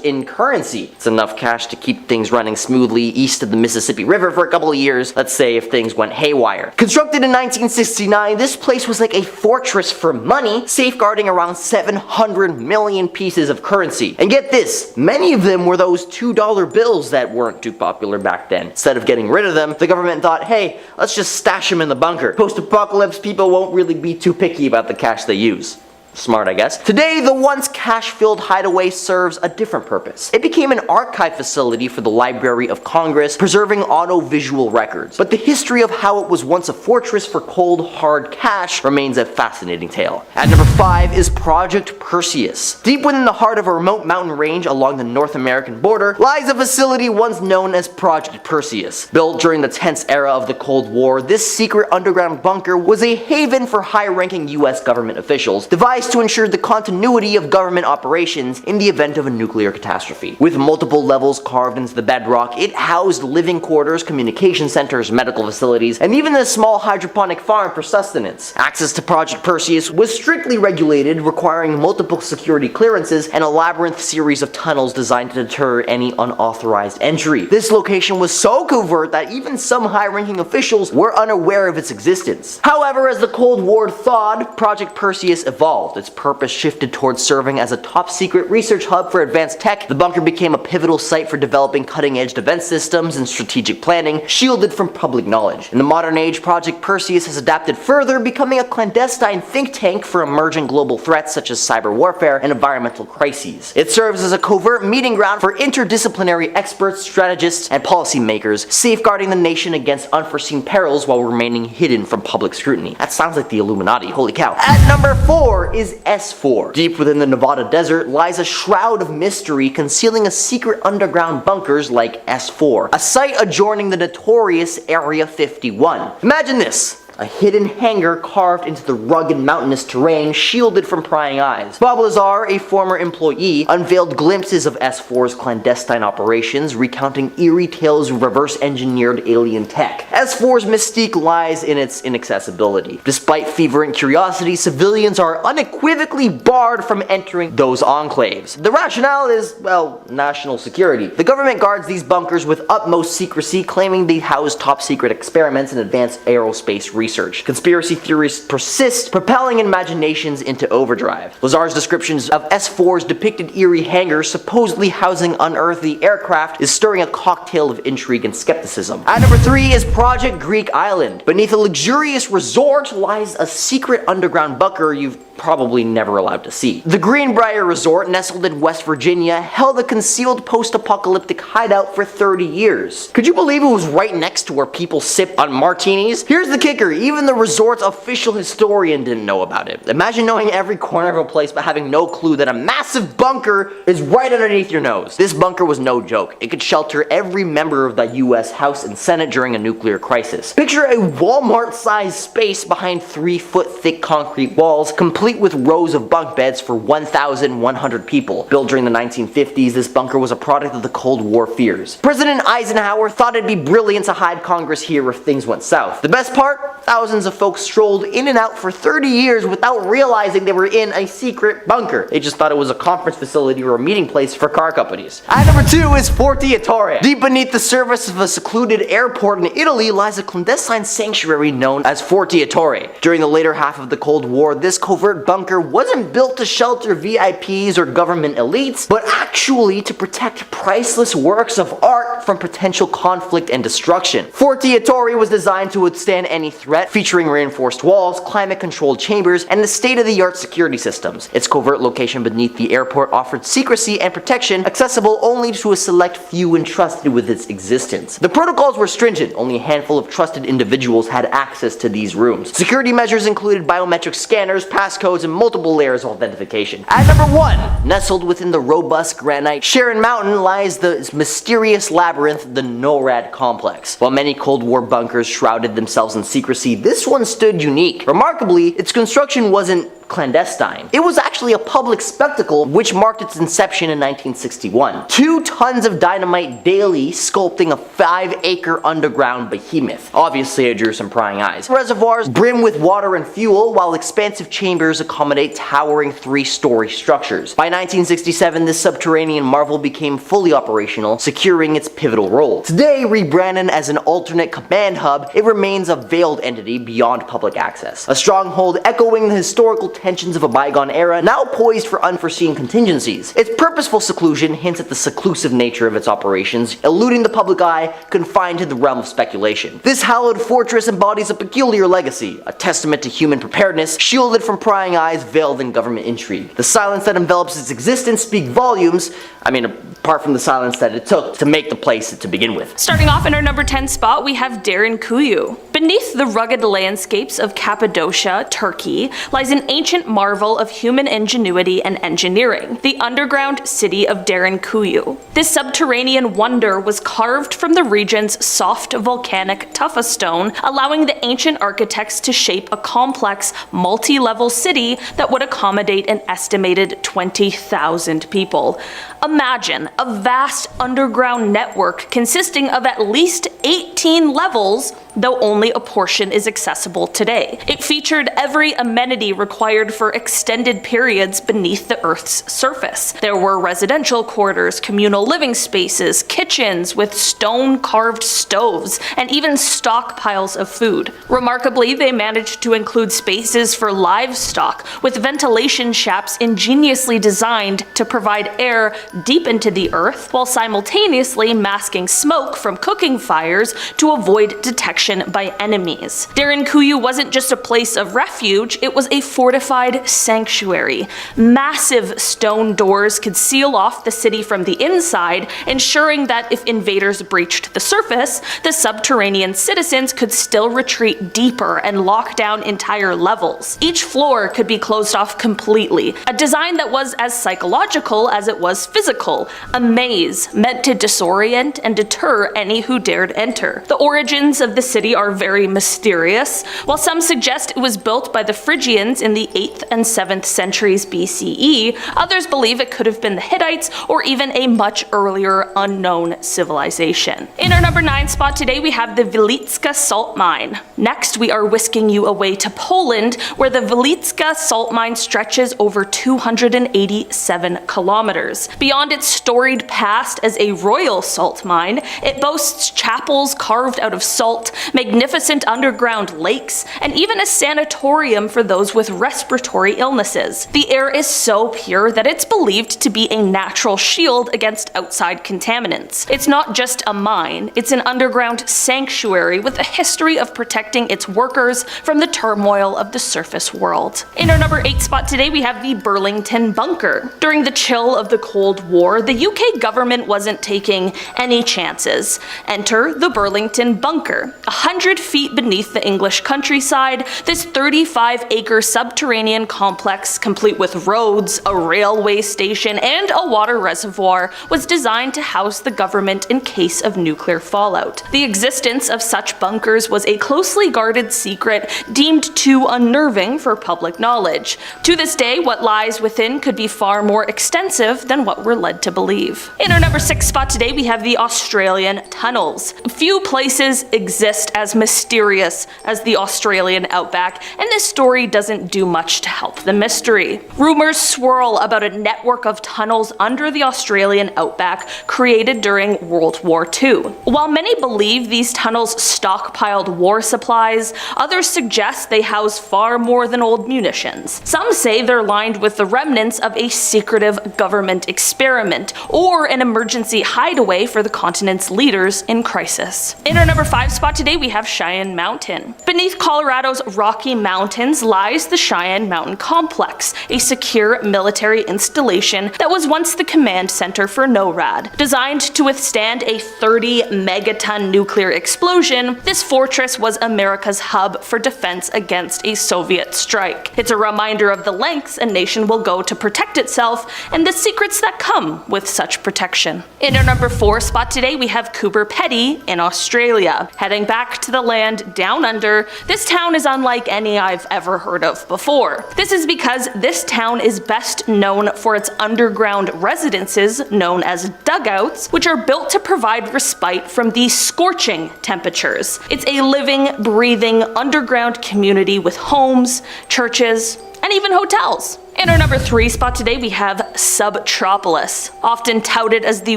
in currency. It's enough cash to keep things running smoothly east of the Mississippi River for a couple of years, let's say if things went haywire. Constructed in 1969, this place was like a fortress for money, safeguarding around 700 million pieces of currency. And get this, many of them were those $2 bills that weren't too popular back then. Instead of getting rid of them, the government thought, hey, let's just stash them in the bunker. Post-apocalypse, people won't really be too picky about the cash they use. Smart, I guess. Today, the once cash-filled hideaway serves a different purpose. It became an archive facility for the Library of Congress, preserving audio-visual records. But the history of how it was once a fortress for cold, hard cash remains a fascinating tale. At number 5 is Project Perseus. Deep within the heart of a remote mountain range along the North American border lies a facility once known as Project Perseus. Built during the tense era of the Cold War, this secret underground bunker was a haven for high-ranking US government officials, devised to ensure the continuity of government operations in the event of a nuclear catastrophe. With multiple levels carved into the bedrock, it housed living quarters, communication centers, medical facilities, and even a small hydroponic farm for sustenance. Access to Project Perseus was strictly regulated, requiring multiple security clearances and a labyrinth series of tunnels designed to deter any unauthorized entry. This location was so covert that even some high-ranking officials were unaware of its existence. However, as the Cold War thawed, Project Perseus evolved. evolved. Its purpose shifted towards serving as a top-secret research hub for advanced tech. The bunker became a pivotal site for developing cutting-edge defense systems and strategic planning, shielded from public knowledge. In the modern age, Project Perseus has adapted further, becoming a clandestine think tank for emerging global threats such as cyber warfare and environmental crises. It serves as a covert meeting ground for interdisciplinary experts, strategists, and policymakers, safeguarding the nation against unforeseen perils while remaining hidden from public scrutiny. That sounds like the Illuminati, holy cow. At number 4 is S4. Deep within the Nevada desert lies a shroud of mystery concealing a secret underground bunkers like S4, a site adjoining the notorious Area 51. Imagine this. A hidden hangar carved into the rugged mountainous terrain, shielded from prying eyes. Bob Lazar, a former employee, unveiled glimpses of S4's clandestine operations, recounting eerie tales of reverse-engineered alien tech. S4's mystique lies in its inaccessibility. Despite fervent curiosity, civilians are unequivocally barred from entering those enclaves. The rationale is, well, national security. The government guards these bunkers with utmost secrecy, claiming they house top-secret experiments in advanced aerospace research. Conspiracy theories persist, propelling imaginations into overdrive. Lazar's descriptions of S4's depicted eerie hangar supposedly housing unearthly aircraft is stirring a cocktail of intrigue and skepticism. At number 3 is Project Greek Island. Beneath a luxurious resort lies a secret underground bunker you've probably never allowed to see. The Greenbrier Resort, nestled in West Virginia, held a concealed post-apocalyptic hideout for 30 years. Could you believe it was right next to where people sip on martinis? Here's the kicker, even the resort's official historian didn't know about it. Imagine knowing every corner of a place but having no clue that a massive bunker is right underneath your nose. This bunker was no joke. It could shelter every member of the US House and Senate during a nuclear crisis. Picture a Walmart-sized space behind 3-foot thick concrete walls, complete with rows of bunk beds for 1,100 people. Built during the 1950s, this bunker was a product of the Cold War fears. President Eisenhower thought it'd be brilliant to hide Congress here if things went south. The best part? Thousands of folks strolled in and out for 30 years without realizing they were in a secret bunker. They just thought it was a conference facility or a meeting place for car companies. At number 2 is Forte Ettore. Deep beneath the surface of a secluded airport in Italy lies a clandestine sanctuary known as Forte Ettore. During the later half of the Cold War, this covert bunker wasn't built to shelter VIPs or government elites, but actually to protect priceless works of art from potential conflict and destruction. Forte Ettore was designed to withstand any threat, featuring reinforced walls, climate-controlled chambers, and the state-of-the-art security systems. Its covert location beneath the airport offered secrecy and protection, accessible only to a select few entrusted with its existence. The protocols were stringent. Only a handful of trusted individuals had access to these rooms. Security measures included biometric scanners, passcodes, and multiple layers of authentication. At number 1, nestled within the robust granite Sharon Mountain lies the mysterious labyrinth, the NORAD complex. While many Cold War bunkers shrouded themselves in secrecy, this one stood unique. Remarkably, its construction wasn't clandestine. It was actually a public spectacle which marked its inception in 1961. 2 tons of dynamite daily sculpting a 5-acre underground behemoth. Obviously it drew some prying eyes. Reservoirs brim with water and fuel, while expansive chambers accommodate towering 3-story structures. By 1967, this subterranean marvel became fully operational, securing its pivotal role. Today, rebranded as an alternate command hub, it remains a veiled entity beyond public access. A stronghold echoing the historical tensions of a bygone era, now poised for unforeseen contingencies. Its purposeful seclusion hints at the seclusive nature of its operations, eluding the public eye, confined to the realm of speculation. This hallowed fortress embodies a peculiar legacy, a testament to human preparedness, shielded from prying eyes, veiled in government intrigue. The silence that envelops its existence speaks volumes, apart from the silence that it took to make the place to begin with. Starting off in our number 10 spot, we have Derinkuyu. Beneath the rugged landscapes of Cappadocia, Turkey, lies an ancient marvel of human ingenuity and engineering, the underground city of Derinkuyu. This subterranean wonder was carved from the region's soft volcanic tufa stone, allowing the ancient architects to shape a complex, multi-level city that would accommodate an estimated 20,000 people. Imagine a vast underground network consisting of at least 18 levels, though only a portion is accessible today. It featured every amenity required required for extended periods beneath the Earth's surface. There were residential quarters, communal living spaces, kitchens with stone-carved stoves, and even stockpiles of food. Remarkably, they managed to include spaces for livestock, with ventilation shafts ingeniously designed to provide air deep into the earth, while simultaneously masking smoke from cooking fires to avoid detection by enemies. Derinkuyu wasn't just a place of refuge, it was a fortified sanctuary. Massive stone doors could seal off the city from the inside, ensuring that if invaders breached the surface, the subterranean citizens could still retreat deeper and lock down entire levels. Each floor could be closed off completely, a design that was as psychological as it was physical, a maze meant to disorient and deter any who dared enter. The origins of the city are very mysterious. While some suggest it was built by the Phrygians in the 8th and 7th centuries BCE, others believe it could have been the Hittites or even a much earlier unknown civilization. In our number 9 spot today, we have the Wilicka salt mine. Next, we are whisking you away to Poland, where the Wilicka salt mine stretches over 287 kilometers. Beyond its storied past as a royal salt mine, it boasts chapels carved out of salt, magnificent underground lakes, and even a sanatorium for those with respiratory illnesses. The air is so pure that it's believed to be a natural shield against outside contaminants. It's not just a mine, it's an underground sanctuary with a history of protecting its workers from the turmoil of the surface world. In our number 8 spot today, we have the Burlington Bunker. During the chill of the Cold War, the UK government wasn't taking any chances. Enter the Burlington Bunker. 100 feet beneath the English countryside, this 35-acre subterranean complex, complete with roads, a railway station, and a water reservoir, was designed to house the government in case of nuclear fallout. The existence of such bunkers was a closely guarded secret deemed too unnerving for public knowledge. To this day, what lies within could be far more extensive than what we're led to believe. In our number 6 spot today, we have the Australian tunnels. Few places exist as mysterious as the Australian outback, and this story doesn't do much to help the mystery. Rumors swirl about a network of tunnels under the Australian outback created during World War II. While many believe these tunnels stockpiled war supplies, others suggest they house far more than old munitions. Some say they're lined with the remnants of a secretive government experiment, or an emergency hideaway for the continent's leaders in crisis. In our number 5 spot today, we have Cheyenne Mountain. Beneath Colorado's Rocky Mountains lies the Cheyenne Mountain Complex, a secure military installation that was once the command center for NORAD. Designed to withstand a 30-megaton nuclear explosion, this fortress was America's hub for defense against a Soviet strike. It's a reminder of the lengths a nation will go to protect itself and the secrets that come with such protection. In our number 4 spot today, we have Coober Pedy in Australia. Heading back to the land down under, this town is unlike any I've ever heard of before. This is because this town is best known for its underground residences known as dugouts, which are built to provide respite from the scorching temperatures. It's a living, breathing underground community with homes, churches, and even hotels. In our number 3 spot today, we have Subtropolis. Often touted as the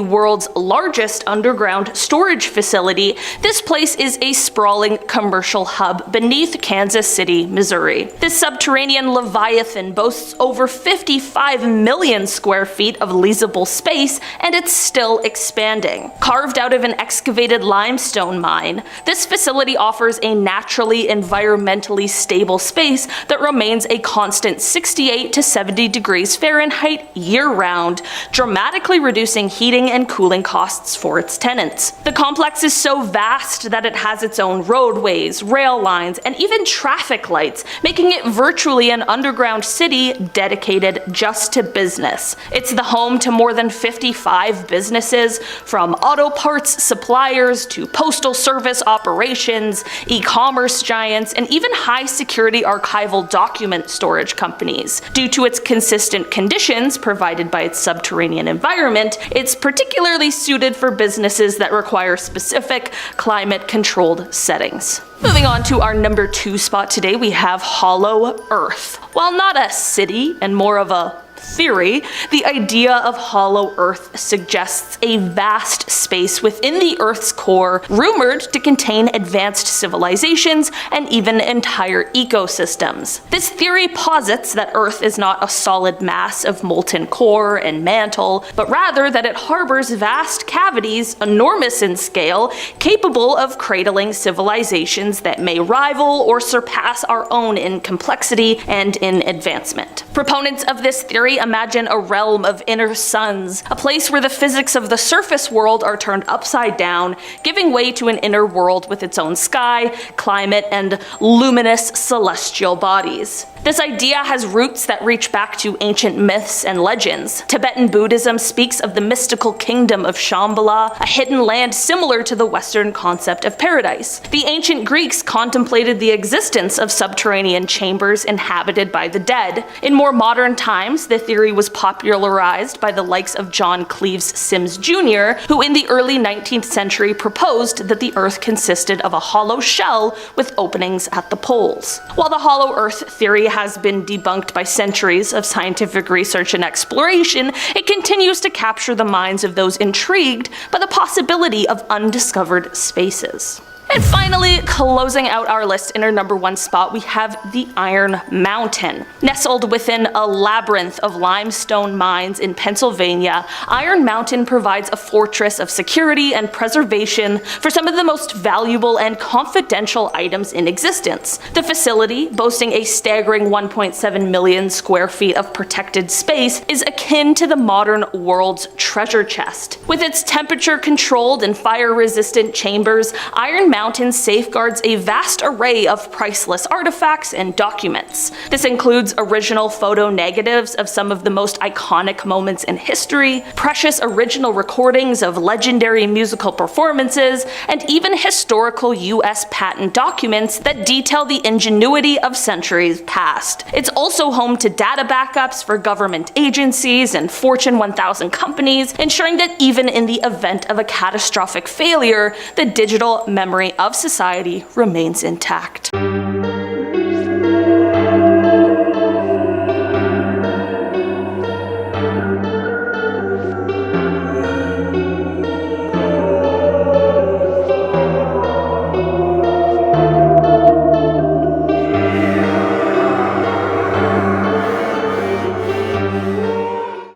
world's largest underground storage facility, this place is a sprawling commercial hub beneath Kansas City, Missouri. This subterranean leviathan boasts over 55 million square feet of leasable space, and it's still expanding. Carved out of an excavated limestone mine, this facility offers a naturally environmentally stable space that remains a constant 68 to 70 degrees Fahrenheit year-round, dramatically reducing heating and cooling costs for its tenants. The complex is so vast that it has its own roadways, rail lines, and even traffic lights, making it virtually an underground city dedicated just to business. It's the home to more than 55 businesses, from auto parts suppliers to postal service operations, e-commerce giants, and even high-security archival document storage storage companies. Due to its consistent conditions provided by its subterranean environment, it's particularly suited for businesses that require specific climate-controlled settings. Moving on to our number 2 spot today, we have Hollow Earth. While not a city and more of a theory, the idea of hollow Earth suggests a vast space within the Earth's core, rumored to contain advanced civilizations and even entire ecosystems. This theory posits that Earth is not a solid mass of molten core and mantle, but rather that it harbors vast cavities, enormous in scale, capable of cradling civilizations that may rival or surpass our own in complexity and in advancement. Proponents of this theory imagine a realm of inner suns, a place where the physics of the surface world are turned upside down, giving way to an inner world with its own sky, climate, and luminous celestial bodies. This idea has roots that reach back to ancient myths and legends. Tibetan Buddhism speaks of the mystical kingdom of Shambhala, a hidden land similar to the Western concept of paradise. The ancient Greeks contemplated the existence of subterranean chambers inhabited by the dead. In more modern times, the theory was popularized by the likes of John Cleves Sims Jr., who in the early 19th century proposed that the Earth consisted of a hollow shell with openings at the poles. While the hollow Earth theory has been debunked by centuries of scientific research and exploration, it continues to capture the minds of those intrigued by the possibility of undiscovered spaces. And finally, closing out our list in our number 1 spot, we have the Iron Mountain. Nestled within a labyrinth of limestone mines in Pennsylvania, Iron Mountain provides a fortress of security and preservation for some of the most valuable and confidential items in existence. The facility, boasting a staggering 1.7 million square feet of protected space, is akin to the modern world's treasure chest. With its temperature-controlled and fire-resistant chambers, Iron Mountain safeguards a vast array of priceless artifacts and documents. This includes original photo negatives of some of the most iconic moments in history, precious original recordings of legendary musical performances, and even historical US patent documents that detail the ingenuity of centuries past. It's also home to data backups for government agencies and Fortune 1000 companies, ensuring that even in the event of a catastrophic failure, the digital memory of society remains intact.